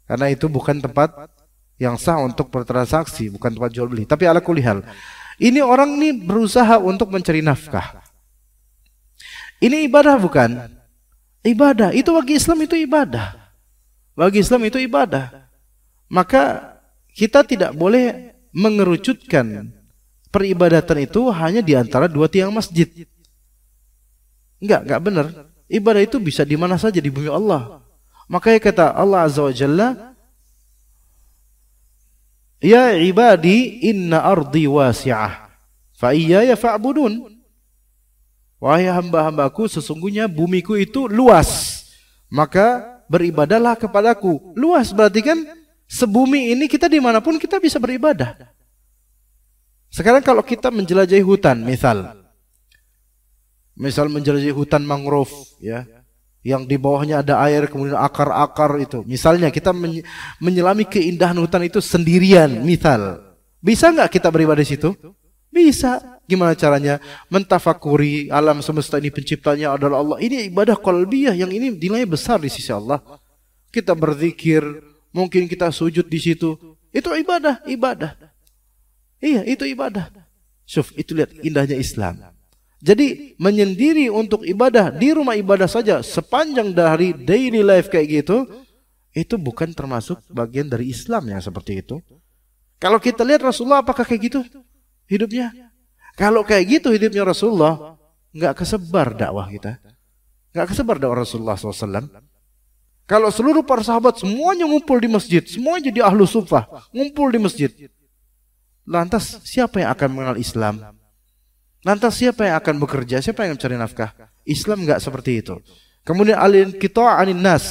Karena itu bukan tempat yang sah untuk bertransaksi, bukan tempat jual beli. Tapi ala kulli hal, ini orang ini berusaha untuk mencari nafkah. Ini ibadah bukan? Ibadah. Itu bagi Islam itu ibadah. Bagi Islam itu ibadah. Maka kita tidak boleh mengerucutkan peribadatan itu hanya di antara dua tiang masjid. Enggak benar. Ibadah itu bisa di mana saja di bumi Allah. Makanya kata Allah Azza wa Jalla, ya ibadi inna ardi wasi'ah fa iyaya fa'budun. Wahai hamba-hambaku, sesungguhnya bumiku itu luas, maka beribadahlah kepadaku. Luas berarti kan sebumi ini kita dimanapun kita bisa beribadah. Sekarang kalau kita menjelajahi hutan, misal menjelajahi hutan mangrove, ya, yang di bawahnya ada air, kemudian akar-akar itu. Misalnya kita menyelami keindahan hutan itu sendirian, misal. Bisa nggak kita beribadah di situ? Bisa. Gimana caranya? Mentafakuri alam semesta ini, penciptanya adalah Allah. Ini ibadah qalbiyah yang ini nilainya besar di sisi Allah. Kita berzikir, mungkin kita sujud di situ. Itu ibadah. Iya, itu ibadah. Syuf, itu lihat indahnya Islam. Jadi menyendiri untuk ibadah di rumah ibadah saja sepanjang dari daily life kayak gitu, itu bukan termasuk bagian dari Islam yang seperti itu. Kalau kita lihat Rasulullah apakah kayak gitu hidupnya? Kalau kayak gitu hidupnya Rasulullah, nggak kesebar dakwah kita, nggak kesebar dakwah Rasulullah SAW. Kalau seluruh para sahabat semuanya ngumpul di masjid, semuanya jadi ahlu sufah, ngumpul di masjid, lantas siapa yang akan mengenal Islam? Lantas siapa yang akan bekerja? Siapa yang mencari nafkah? Islam enggak seperti itu. Kemudian al-inqita' 'anil nas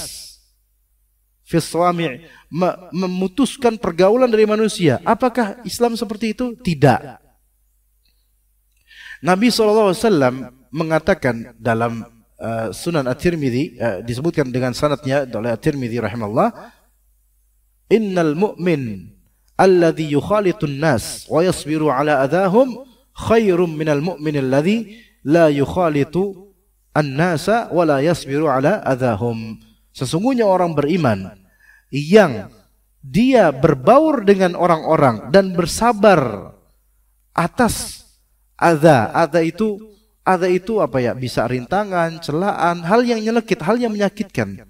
fi shawami', memutuskan pergaulan dari manusia. Apakah Islam seperti itu? Tidak. Nabi SAW mengatakan dalam Sunan At-Tirmidzi, disebutkan dengan sanadnya oleh At-Tirmidzi rahimahullah, innal mu'min alladhi yukhalitun nas wa yasbiru ala adahum khairum minal mu'min alladhi la yukhalitu an-nasa wa la yasbiru ala adahum. Sesungguhnya orang beriman yang dia berbaur dengan orang-orang dan bersabar atas adza. Adza itu apa ya? Bisa rintangan, celaan, hal yang nyelekit, hal yang menyakitkan.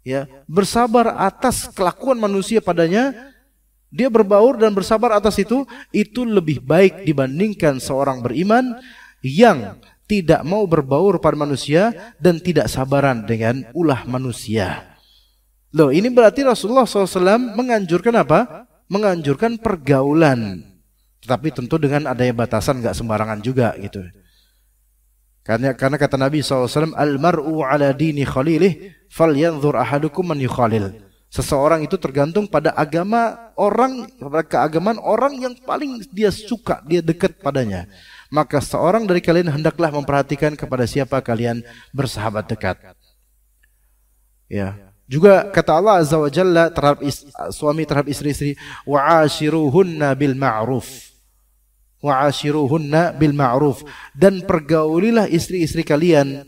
Ya, bersabar atas kelakuan manusia padanya. Dia berbaur dan bersabar atas itu lebih baik dibandingkan seorang beriman yang tidak mau berbaur pada manusia dan tidak sabaran dengan ulah manusia. Loh, ini berarti Rasulullah SAW menganjurkan apa? Menganjurkan pergaulan. Tetapi tentu dengan adanya batasan, nggak sembarangan juga gitu. Karena kata Nabi SAW, al-mar'u ala dini khalilih falyanzur ahadukum man yukhalil. Seseorang itu tergantung pada agama orang, pada keagamaan orang yang paling dia suka, dia dekat padanya. Maka seorang dari kalian hendaklah memperhatikan kepada siapa kalian bersahabat dekat. Ya. Juga kata Allah Azza wa Jalla terhadap suami terhadap istri-istri, wa'ashiruhunna bil ma'ruf. Wa'ashiruhunna bil ma'ruf, dan pergaulilah istri-istri kalian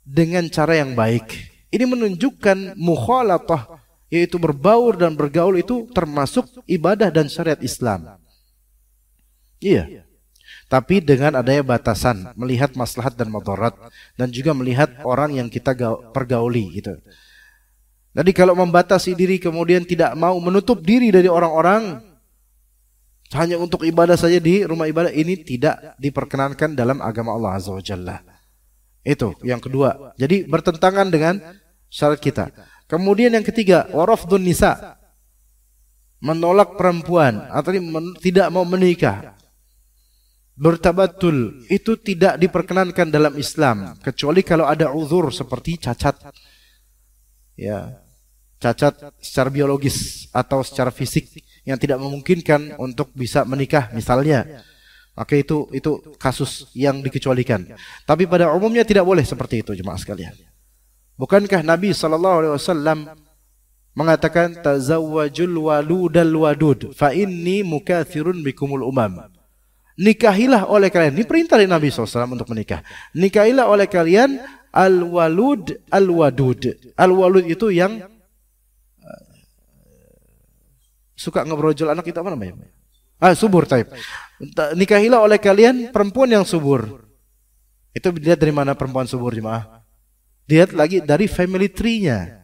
dengan cara yang baik. Ini menunjukkan mukhalatah, yaitu berbaur dan bergaul itu termasuk ibadah dan syariat Islam. Iya. Tapi dengan adanya batasan, melihat maslahat dan madarat, dan juga melihat orang yang kita pergauli gitu. Jadi kalau membatasi diri kemudian tidak mau menutup diri dari orang-orang hanya untuk ibadah saja di rumah ibadah, ini tidak diperkenankan dalam agama Allah Azza wa Jalla. Itu yang kedua. Jadi bertentangan dengan syariat kita. Kemudian yang ketiga, warafdun nisa, menolak perempuan atau tidak mau menikah. Bertabatul itu tidak diperkenankan dalam Islam kecuali kalau ada uzur seperti cacat. Ya, cacat secara biologis atau secara fisik yang tidak memungkinkan untuk bisa menikah misalnya. Maka itu kasus yang dikecualikan. Tapi pada umumnya tidak boleh seperti itu, jemaah sekalian. Bukankah Nabi SAW mengatakan tazawwajul waludal wadud fa inni mukathirun bikumul umam. Nikahilah oleh kalian, ini perintah dari Nabi SAW untuk menikah. Nikahilah oleh kalian al-walud al-wadud. Al-walud itu yang suka ngebrojol anak, itu apa namanya? Subur type. Nikahilah oleh kalian perempuan yang subur. Itu dilihat dari mana perempuan subur, jemaah? Dilihat lagi dari family tree-nya.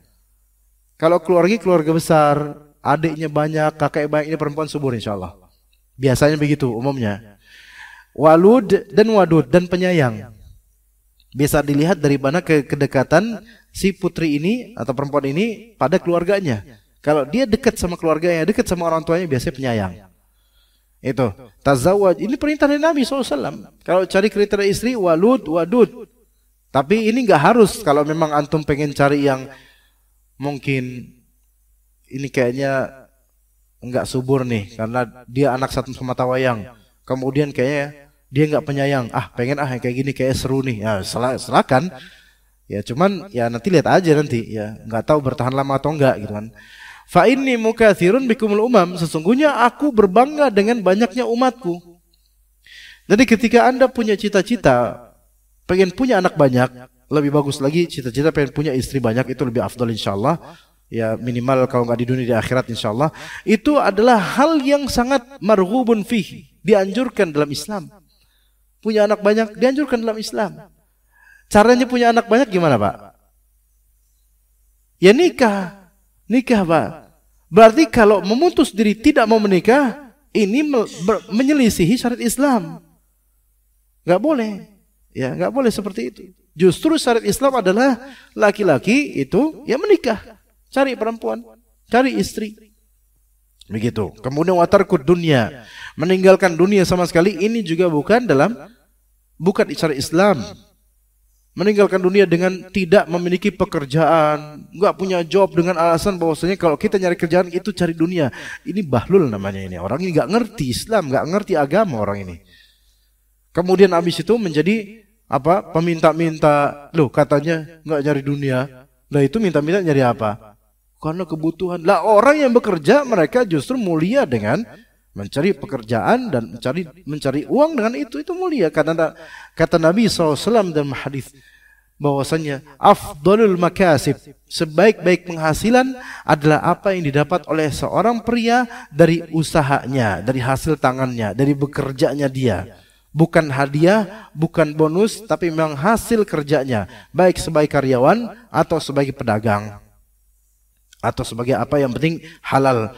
Kalau keluarga besar, adiknya banyak, kakaknya banyak, ini perempuan subur insya Allah. Biasanya begitu umumnya. Walud dan wadud, dan penyayang. Bisa dilihat dari mana kedekatan si putri ini atau perempuan ini pada keluarganya. Kalau dia dekat sama keluarganya, dekat sama orang tuanya, biasanya penyayang. Itu tazawwaj, ini perintah dari Nabi SAW. Kalau cari kriteria istri walud wadud. Tapi ini nggak harus. Kalau memang antum pengen cari yang mungkin ini kayaknya nggak subur nih, karena dia anak satu semata wayang. Kemudian kayaknya dia nggak penyayang. Pengen yang kayak gini, kayak seru nih. Ya silakan. Ya cuman ya nanti lihat aja nanti. Ya nggak tahu bertahan lama atau enggak gitu kan. Fa inni mukatsirun bikumul umam, sesungguhnya aku berbangga dengan banyaknya umatku. Jadi ketika Anda punya cita-cita pengen punya anak banyak, lebih bagus lagi cita-cita pengen punya istri banyak, itu lebih afdal insyaallah. Ya minimal kalau nggak di dunia di akhirat insyaallah. Itu adalah hal yang sangat marghubun fih, dianjurkan dalam Islam. Punya anak banyak dianjurkan dalam Islam. Caranya punya anak banyak gimana, Pak? Ya nikah. Nikah, Pak. Berarti kalau memutus diri tidak mau menikah, ini menyelisihi syariat Islam. Nggak boleh. Ya, nggak boleh seperti itu. Justru syariat Islam adalah laki-laki itu ya menikah, cari perempuan, cari istri. Begitu. Kemudian watarkud dunia, meninggalkan dunia sama sekali, ini juga bukan syariat Islam. Meninggalkan dunia dengan tidak memiliki pekerjaan, nggak punya job dengan alasan bahwasanya kalau kita nyari kerjaan itu cari dunia. Ini bahlul namanya ini. Orang ini nggak ngerti Islam, nggak ngerti agama orang ini. Kemudian habis itu menjadi apa? Peminta-minta. Loh katanya nggak nyari dunia. Lah itu minta-minta nyari apa? Karena kebutuhan. Lah orang yang bekerja mereka justru mulia dengan mencari pekerjaan dan mencari uang dengan itu mulia. Karena kata Nabi SAW dalam hadis bahwasanya afdalul makasib, sebaik-baik penghasilan adalah apa yang didapat oleh seorang pria dari usahanya, dari hasil tangannya, dari bekerjanya dia. Bukan hadiah, bukan bonus, tapi memang hasil kerjanya, baik sebagai karyawan atau sebagai pedagang atau sebagai apa yang penting halal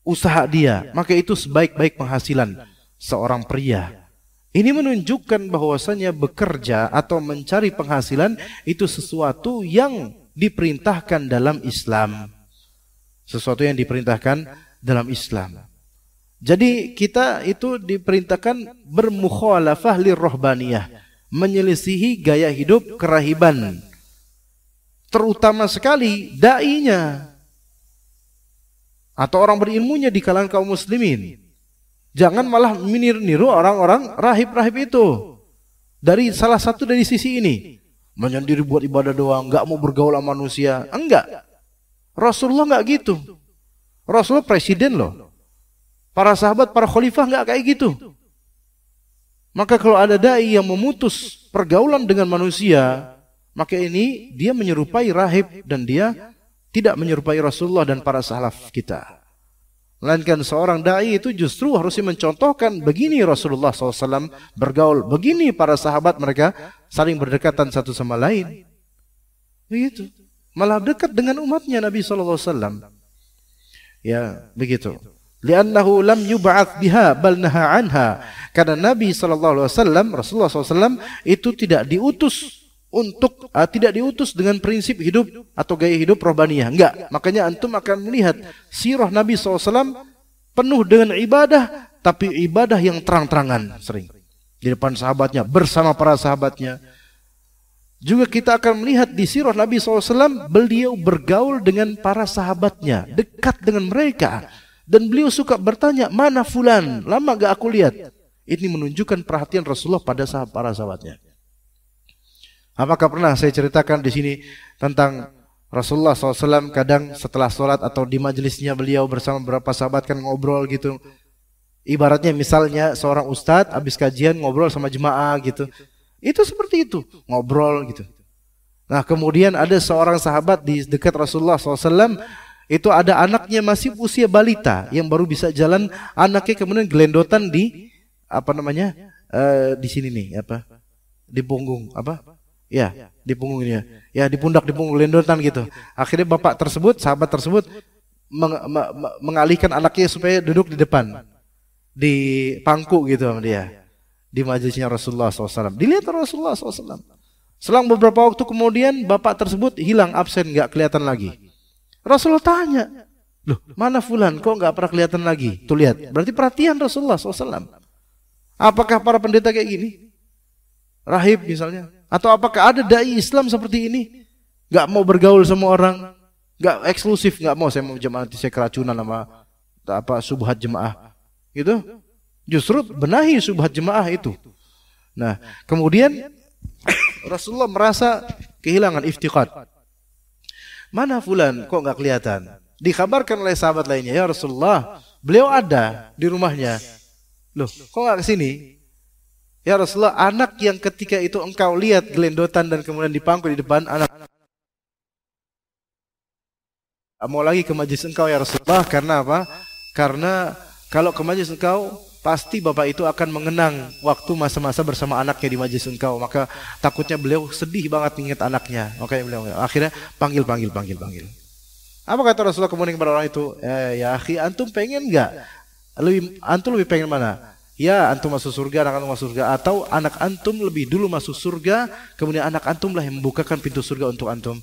usaha dia, maka itu sebaik-baik penghasilan seorang pria. Ini menunjukkan bahwasanya bekerja atau mencari penghasilan itu sesuatu yang diperintahkan dalam Islam. Sesuatu yang diperintahkan dalam Islam. Jadi kita itu diperintahkan bermukhalafah lirrohbaniyah, menyelisihi gaya hidup kerahiban. Terutama sekali dai-nya atau orang berilmunya di kalangan kaum muslimin. Jangan malah niru orang-orang rahib-rahib itu. Dari salah satu dari sisi ini, menyendiri buat ibadah doang, nggak mau bergaul sama manusia. Enggak. Rasulullah nggak gitu. Rasulullah presiden loh. Para sahabat, para khalifah nggak kayak gitu. Maka kalau ada dai yang memutus pergaulan dengan manusia, maka ini dia menyerupai rahib dan dia tidak menyerupai Rasulullah dan para salaf kita. Melainkan seorang da'i itu justru harusnya mencontohkan begini Rasulullah SAW bergaul, begini para sahabat mereka saling berdekatan satu sama lain. Begitu. Malah dekat dengan umatnya Nabi SAW. Ya, begitu. Li'annahu lam yub'ats biha bal naha anha. Karena Nabi SAW, Rasulullah SAW itu tidak diutus dengan prinsip hidup atau gaya hidup rohbaniyah. Enggak. Makanya antum akan melihat sirah Nabi SAW penuh dengan ibadah, tapi ibadah yang terang-terangan sering. Di depan sahabatnya, bersama para sahabatnya. Juga kita akan melihat di sirah Nabi SAW, beliau bergaul dengan para sahabatnya, dekat dengan mereka. Dan beliau suka bertanya, mana fulan? Lama gak aku lihat. Ini menunjukkan perhatian Rasulullah pada para sahabatnya. Apakah pernah saya ceritakan di sini tentang Rasulullah SAW kadang setelah sholat atau di majelisnya beliau bersama beberapa sahabat kan ngobrol gitu. Ibaratnya misalnya seorang ustadz habis kajian ngobrol sama jemaah gitu. Itu seperti itu, ngobrol gitu. Nah kemudian ada seorang sahabat di dekat Rasulullah SAW, itu ada anaknya masih usia balita yang baru bisa jalan. Anaknya kemudian gelendotan di di sini nih di punggung Ya, di punggung ini ya, di pundak gelendotan gitu. Akhirnya sahabat tersebut mengalihkan anaknya supaya duduk di depan, di pangku gitu sama dia, di majelisnya Rasulullah SAW. Dilihat Rasulullah SAW. Selang beberapa waktu kemudian bapak tersebut hilang, absen, nggak kelihatan lagi. Rasulullah tanya, Loh, mana fulan? Kok nggak pernah kelihatan lagi? Tuh lihat, berarti perhatian Rasulullah SAW. Apakah para pendeta kayak gini? Rahib misalnya. Atau apakah ada dai Islam seperti ini? Nggak mau bergaul sama orang, nggak eksklusif, nggak mau saya mau jemaah nanti saya keracunan sama apa subhat jemaah, gitu. Justru benahi subhat jemaah itu. Nah, kemudian Rasulullah merasa kehilangan iftiqad. Mana fulan? Kok nggak kelihatan? Dikabarkan oleh sahabat lainnya, ya Rasulullah, beliau ada di rumahnya. Loh, kok nggak kesini? Ya Rasulullah, anak yang ketika itu engkau lihat gelendotan dan kemudian dipangku di depan, anak mau lagi ke majlis engkau ya Rasulullah. Karena apa? Karena kalau ke majlis engkau, pasti bapak itu akan mengenang waktu masa-masa bersama anaknya di majlis engkau. Maka takutnya beliau sedih banget ingat anaknya. Makanya beliau akhirnya panggil. Apa kata Rasulullah kemudian kepada orang itu? Ya akhi, antum pengen nggak? Antum lebih pengen mana? Ya antum masuk surga, anak antum masuk surga, atau anak antum lebih dulu masuk surga, kemudian anak antum lah yang membukakan pintu surga untuk antum.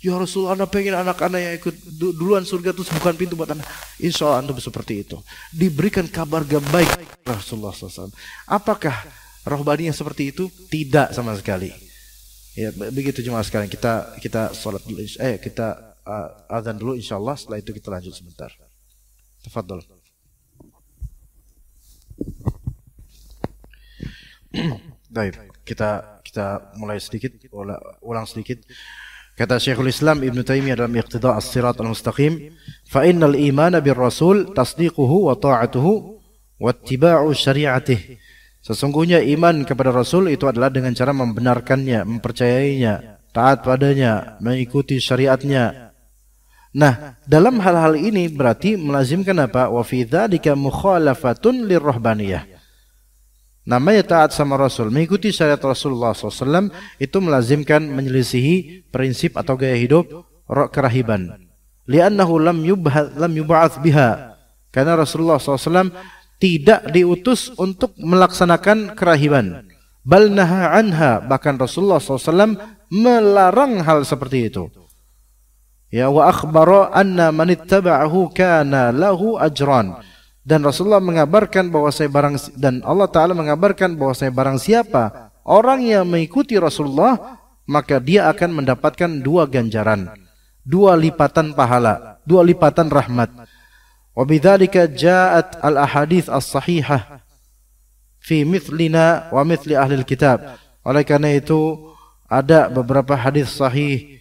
Ya Rasulullah, anda pengen anak-anak yang ikut duluan surga terus bukan pintu buat anak. Insya Allah antum seperti itu. Diberikan kabar baik Rasulullah SAW. Apakah rohbani yang seperti itu? Tidak sama sekali. Ya begitu jemaah sekalian. Kita sholat dulu. Kita azan dulu insya Allah. Setelah itu kita lanjut sebentar. Tafadhol. Baik, kita mulai sedikit, ulang sedikit. Kata Syekhul Islam Ibn Taimiyah dalam Iqtida' as-Sirat al-Mustaqim, fa innal imana bir rasul tasdiquhu wa ta'atuhu wa ittiba'u syari'atih. Sesungguhnya iman kepada Rasul itu adalah dengan cara membenarkannya, mempercayainya, taat padanya, mengikuti syariatnya. Nah, dalam hal-hal ini berarti melazimkan apa? Wa fi dzalika mukhalafatun lirrahbaniyah. Namanya taat sama Rasul, mengikuti syariat Rasulullah SAW itu melazimkan menyelisihi prinsip atau gaya hidup kerahiban. Li'annahu lam yub'ats biha. Karena Rasulullah SAW tidak diutus untuk melaksanakan kerahiban. Bal naha anha, bahkan Rasulullah SAW melarang hal seperti itu. Ya wa akhbara anna man ittaba'ahu kana lahu ajran. Dan Rasulullah mengabarkan bahwa dan Allah Ta'ala mengabarkan bahwa barang siapa orang yang mengikuti Rasulullah, maka dia akan mendapatkan 2 ganjaran, 2 lipatan pahala, 2 lipatan rahmat. Wa bidzalika ja'at al-ahadits as-sahihah fi mithlina wa mithli ahli kitab. Oleh karena itu ada beberapa hadis sahih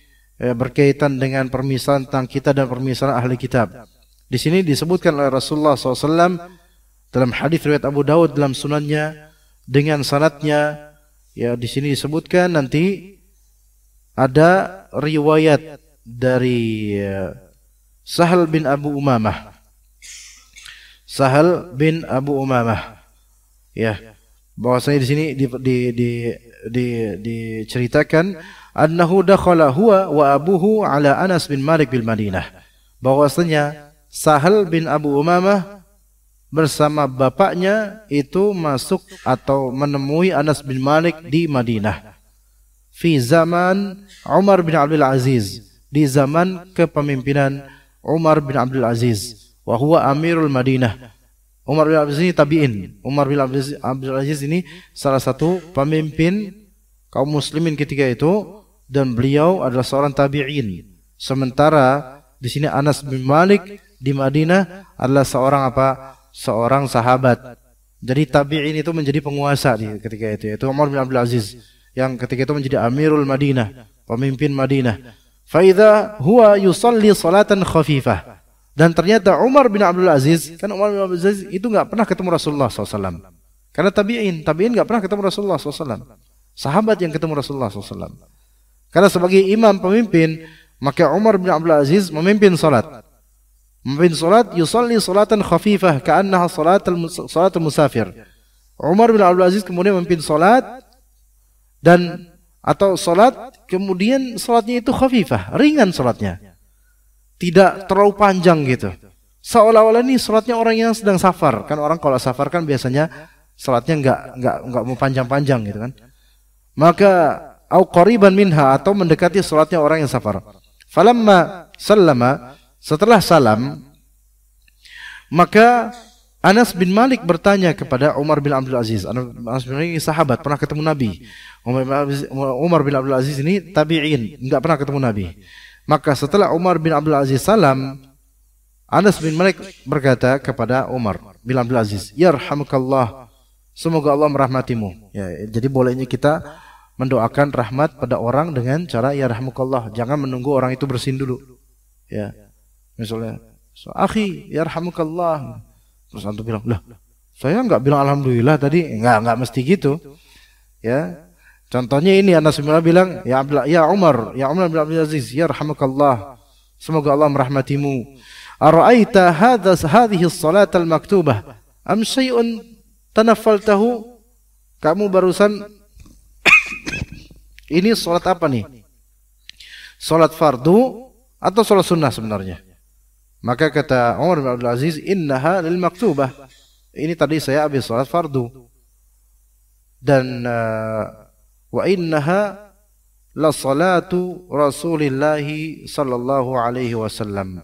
berkaitan dengan permisalan tentang kita dan permisalan ahli kitab. Di sini disebutkan oleh Rasulullah SAW dalam hadis riwayat Abu Dawud dalam sunannya dengan sanadnya. Ya di sini disebutkan nanti ada riwayat dari Sahal bin Abu Umamah. Sahal bin Abu Umamah. Ya, bahwasanya di sini diceritakan annahu dakhala huwa wa abuhu ala Anas bin Malik bil Madinah. Bahwasanya Sahal bin Abu Umamah bersama bapaknya itu masuk atau menemui Anas bin Malik di Madinah. Fi zaman Umar bin Abdul Aziz, di zaman kepemimpinan Umar bin Abdul Aziz. Wa huwa Amirul Madinah. Umar bin Abdul Aziz ini tabi'in. Umar bin Abdul Aziz ini salah satu pemimpin kaum muslimin ketika itu, dan beliau adalah seorang tabi'in. Sementara di sini Anas bin Malik di Madinah adalah seorang apa? Seorang sahabat. Jadi tabi'in itu menjadi penguasa di ketika itu, yaitu Umar bin Abdul Aziz yang ketika itu menjadi Amirul Madinah, pemimpin Madinah. Fa idza huwa yusalli salatan khafifah. Dan ternyata Umar bin Abdul Aziz, kan Umar bin Abdul Aziz itu enggak pernah ketemu Rasulullah SAW. Karena tabi'in enggak pernah ketemu Rasulullah SAW. Sahabat yang ketemu Rasulullah SAW. Karena sebagai imam pemimpin, maka Umar bin Abdul Aziz memimpin salat. Memimpin salat, yusalli salatan khafifah ka'annaha salatul musafir. Umar bin Abdul Aziz kemudian memimpin salat dan atau salat kemudian salatnya itu khafifah, ringan salatnya. Tidak terlalu panjang gitu. Seolah-olah ini salatnya orang yang sedang safar. Kan orang kalau safar kan biasanya salatnya enggak mau panjang-panjang gitu kan. Maka au qariban minha, atau mendekati salatnya orang yang safar. Falamma sallama, setelah salam, Maka Anas bin Malik bertanya kepada Umar bin Abdul Aziz. Anas bin Malik ini sahabat, pernah ketemu Nabi. Umar bin Abdul Aziz ini tabi'in, enggak pernah ketemu Nabi. Maka setelah Umar bin Abdul Aziz salam, Anas bin Malik berkata kepada Umar bin Abdul Aziz, "Yarhamukallah, semoga Allah merahmatimu." Ya, jadi bolehnya kita mendoakan rahmat pada orang dengan cara yarhamukallah. Jangan menunggu orang itu bersin dulu. Ya. Misalnya, "Akhi, yarhamukallah." Terus antum bilang, "Lah, saya enggak bilang alhamdulillah tadi." Enggak mesti gitu. Ya. Contohnya ini Anas bin Malik bilang, "Ya Umar bin Abdul Aziz, yarhamukallah. Semoga Allah merahmatimu. Ara'aita hadhihi as-salat al-maktubah am syai'un tanaffaltahu?" Kamu barusan ini salat apa nih? Salat fardu atau salat sunnah sebenarnya? Maka kata Umar bin Abdul Aziz, "Innaha lil maktubah." Ini tadi saya habis salat fardu. Dan wa innaha la salatu Rasulillah sallallahu alaihi wasallam.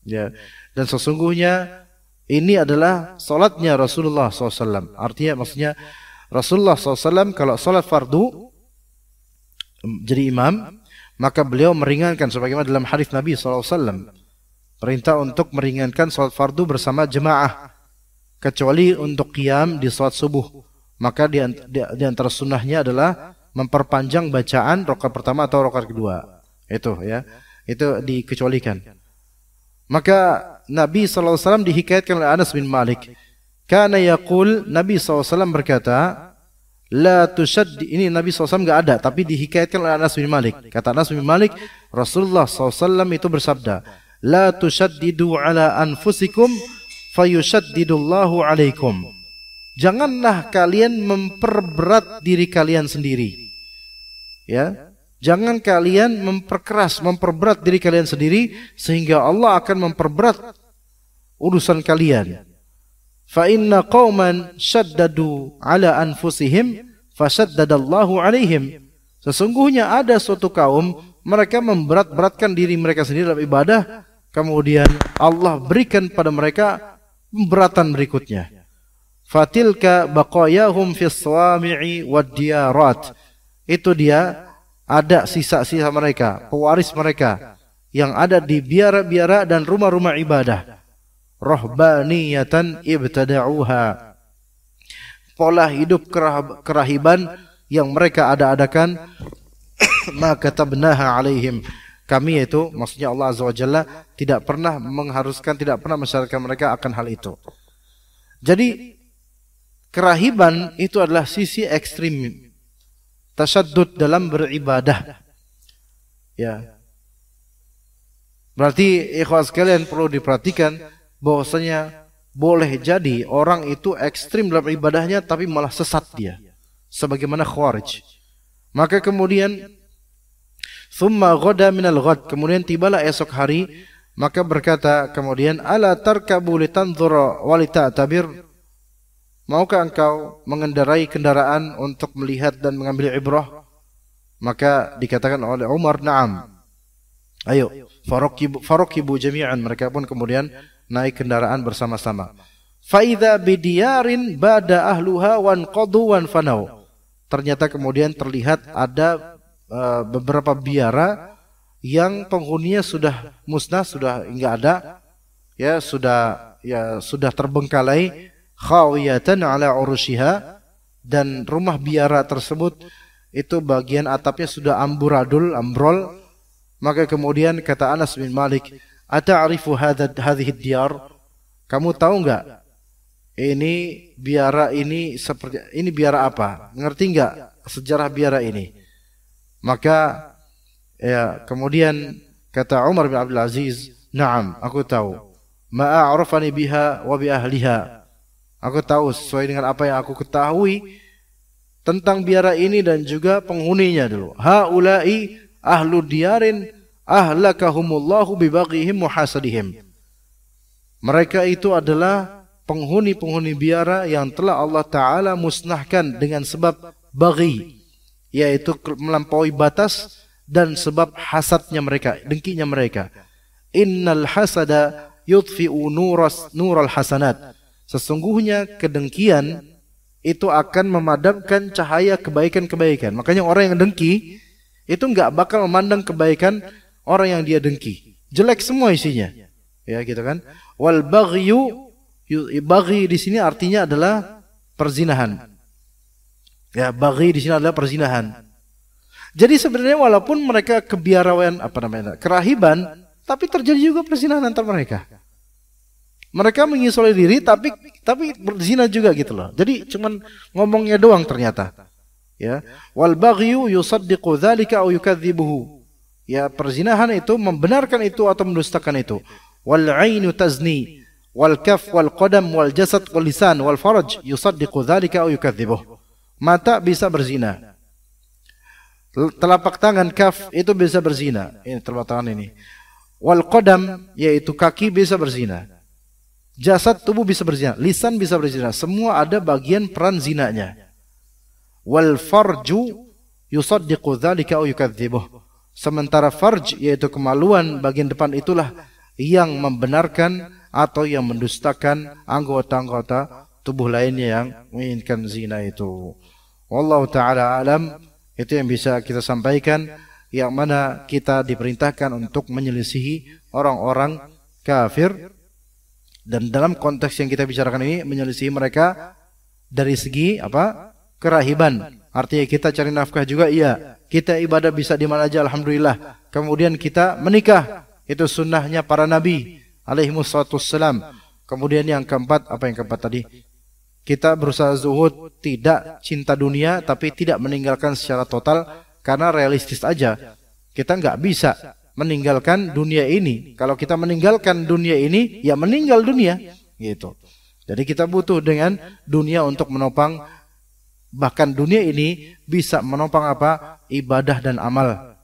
Ya, dan sesungguhnya ini adalah salatnya Rasulullah SAW. Artinya maksudnya Rasulullah SAW kalau salat fardu jadi imam, maka beliau meringankan sebagaimana dalam hadis Nabi SAW, perintah untuk meringankan salat fardu bersama jemaah, kecuali untuk qiyam di salat subuh. Maka di antara sunnahnya adalah memperpanjang bacaan rakaat pertama atau rakaat kedua. Itu ya, itu dikecualikan. Maka Nabi SAW dihikayatkan oleh Anas bin Malik. Kana yaqul, Nabi SAW berkata, "La tushaddi." Ini Nabi SAW enggak ada, tapi dihikayatkan oleh Anas bin Malik. Kata Anas bin Malik, Rasulullah SAW itu bersabda, "La tushaddidu ala anfusikum fayushaddidullahu alaikum." Janganlah kalian memperberat diri kalian sendiri. Ya, jangan kalian memperberat diri kalian sendiri sehingga Allah akan memperberat urusan kalian. Fa inna qauman shaddadu ala anfusihim fashaddadallahu alaihim. Sesungguhnya ada suatu kaum mereka memberat-beratkan diri mereka sendiri dalam ibadah, kemudian Allah berikan pada mereka pemberatan berikutnya. Fatilka baqayahum fis sawami'i wad diyarat. Itu dia ada sisa-sisa mereka, pewaris mereka yang ada di biara-biara dan rumah-rumah ibadah. Rahbaniyatan ibtada'uha. Pola hidup kerahiban yang mereka ada-adakan. Maka tabnaha alaihim. Kami itu, maksudnya Allah Azza wa Jalla, tidak pernah mengharuskan, tidak pernah mensyaratkan mereka akan hal itu. Jadi kerahiban itu adalah sisi ekstrim, tasyaddud dalam beribadah. Ya. Berarti ikhwan sekalian perlu diperhatikan bahwasanya boleh jadi orang itu ekstrim dalam ibadahnya tapi malah sesat dia, sebagaimana Khawarij. Maka kemudian thumma ghada minal ghad, kemudian tibalah esok hari, maka berkata kemudian, "Ala tarkabu litanzura wa lita'tabir?" Maukah engkau mengendarai kendaraan untuk melihat dan mengambil ibrah? Maka dikatakan oleh Umar, "Na'am." Ayo, farukibu jami'an. Mereka pun kemudian naik kendaraan bersama-sama. Fa idza bidiyarin bada ahluha wan qadu wan fanau. Ternyata kemudian terlihat ada beberapa biara yang penghuninya sudah musnah, sudah enggak ada, ya sudah terbengkalai, khawiyatan ala urushiha, dan rumah biara tersebut itu bagian atapnya sudah ambrol. Maka kemudian kata Anas bin Malik, "Ata'rifu hadhihi diyar?" Kamu tahu enggak ini biara ini seperti ini, biara apa? Ngerti enggak sejarah biara ini? Maka ya kemudian kata Umar bin Abdul Aziz, "Na'am, aku tahu. Ma a'rafani biha wa bi ahliha." Aku tahu sesuai dengan apa yang aku ketahui tentang biara ini dan juga penghuninya dulu. Haula'i ahlu diyarin ahlakahumullahu bibaghihim muhasadihim. Mereka itu adalah penghuni-penghuni biara yang telah Allah Ta'ala musnahkan dengan sebab baghi, yaitu melampaui batas, dan sebab hasadnya mereka, dengkinya mereka. Innal hasada yudfi'u nural hasanat. Sesungguhnya kedengkian itu akan memadamkan cahaya kebaikan-kebaikan. Makanya orang yang dengki itu enggak bakal memandang kebaikan orang yang dia dengki. Jelek semua isinya. Ya gitu kan. Wal baghyu, baghi di sini artinya adalah perzinahan. Ya, baghi di sini adalah perzinahan. Jadi sebenarnya walaupun mereka kebiarauan kerahiban, tapi terjadi juga perzinahan antar mereka. Mereka mengisolasi diri tapi berzina juga gitu loh. Jadi cuman ngomongnya doang ternyata. Ya, wal baghyu yusaddiqu dzalika aw yukadzibuhu. Ya, perzinahan itu membenarkan itu atau mendustakan itu. Wal 'ainu tazni wal kaf wal qadam wal jasad wal lisan wal farj yusaddiqu dzalika aw yukadzibuhu. Mata bisa berzina. Telapak tangan kaf itu bisa berzina. Ini telapak tangan ini. Wal qadam yaitu kaki bisa berzina. Jasad tubuh bisa berzina, lisan bisa berzina, semua ada bagian peran zinanya. Wal farju yusaddiqu dzalika aw yukadzibuh. Sementara farj yaitu kemaluan bagian depan itulah yang membenarkan atau yang mendustakan anggota-anggota tubuh lainnya yang menginginkan zina itu. Wallahu taala alam, itu yang bisa kita sampaikan, yang mana kita diperintahkan untuk menyelisihi orang-orang kafir. Dan dalam konteks yang kita bicarakan ini menyelisihi mereka dari segi apa? Kerahiban. Artinya kita cari nafkah juga, iya. Kita ibadah bisa di mana aja, alhamdulillah. Kemudian kita menikah, itu sunnahnya para nabi alaihimussalam. Kemudian yang keempat, apa yang keempat tadi? Kita berusaha zuhud, tidak cinta dunia, tapi tidak meninggalkan secara total, karena realistis aja. Kita nggak bisa meninggalkan dunia ini. Kalau kita meninggalkan dunia ini, ya meninggal dunia, gitu. Jadi kita butuh dengan dunia untuk menopang, bahkan dunia ini bisa menopang apa? Ibadah dan amal.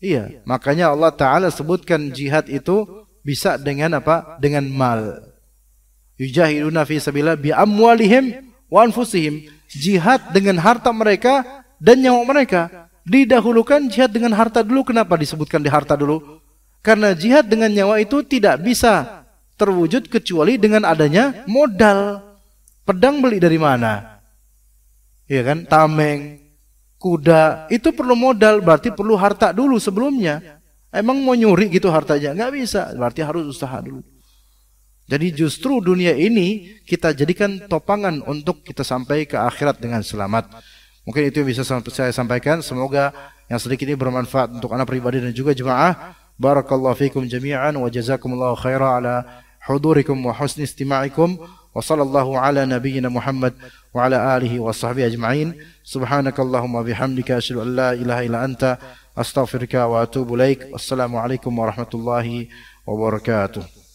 Iya, makanya Allah Ta'ala sebutkan jihad itu bisa dengan apa? Dengan mal. Yujahiduna fi sabilillah bi amwalihim wa anfusihim. Jihad dengan harta mereka dan nyawa mereka. Didahulukan jihad dengan harta dulu. Kenapa disebutkan di harta dulu? Karena jihad dengan nyawa itu tidak bisa terwujud kecuali dengan adanya modal. Pedang beli dari mana? Iya kan? Tameng, kuda, itu perlu modal, berarti perlu harta dulu sebelumnya. Emang mau nyuri gitu hartanya? Nggak bisa, berarti harus usaha dulu. Jadi justru dunia ini kita jadikan topangan untuk kita sampai ke akhirat dengan selamat. Mungkin itu yang bisa saya sampaikan. Semoga yang sedikit ini bermanfaat untuk anak pribadi dan juga jemaah. Barakallahu fikum jami'an wa jazakumullahu khairan ala hudurikum wa husni istima'ikum. Wa sallallahu ala nabiyyina Muhammad wa ala alihi wa sahbihi ajma'in. Subhanakallahumma bihamdika asyhadu an la ilaha illa anta astaghfiruka wa atubu ilaik. Wassalamu alaikum warahmatullahi wabarakatuh.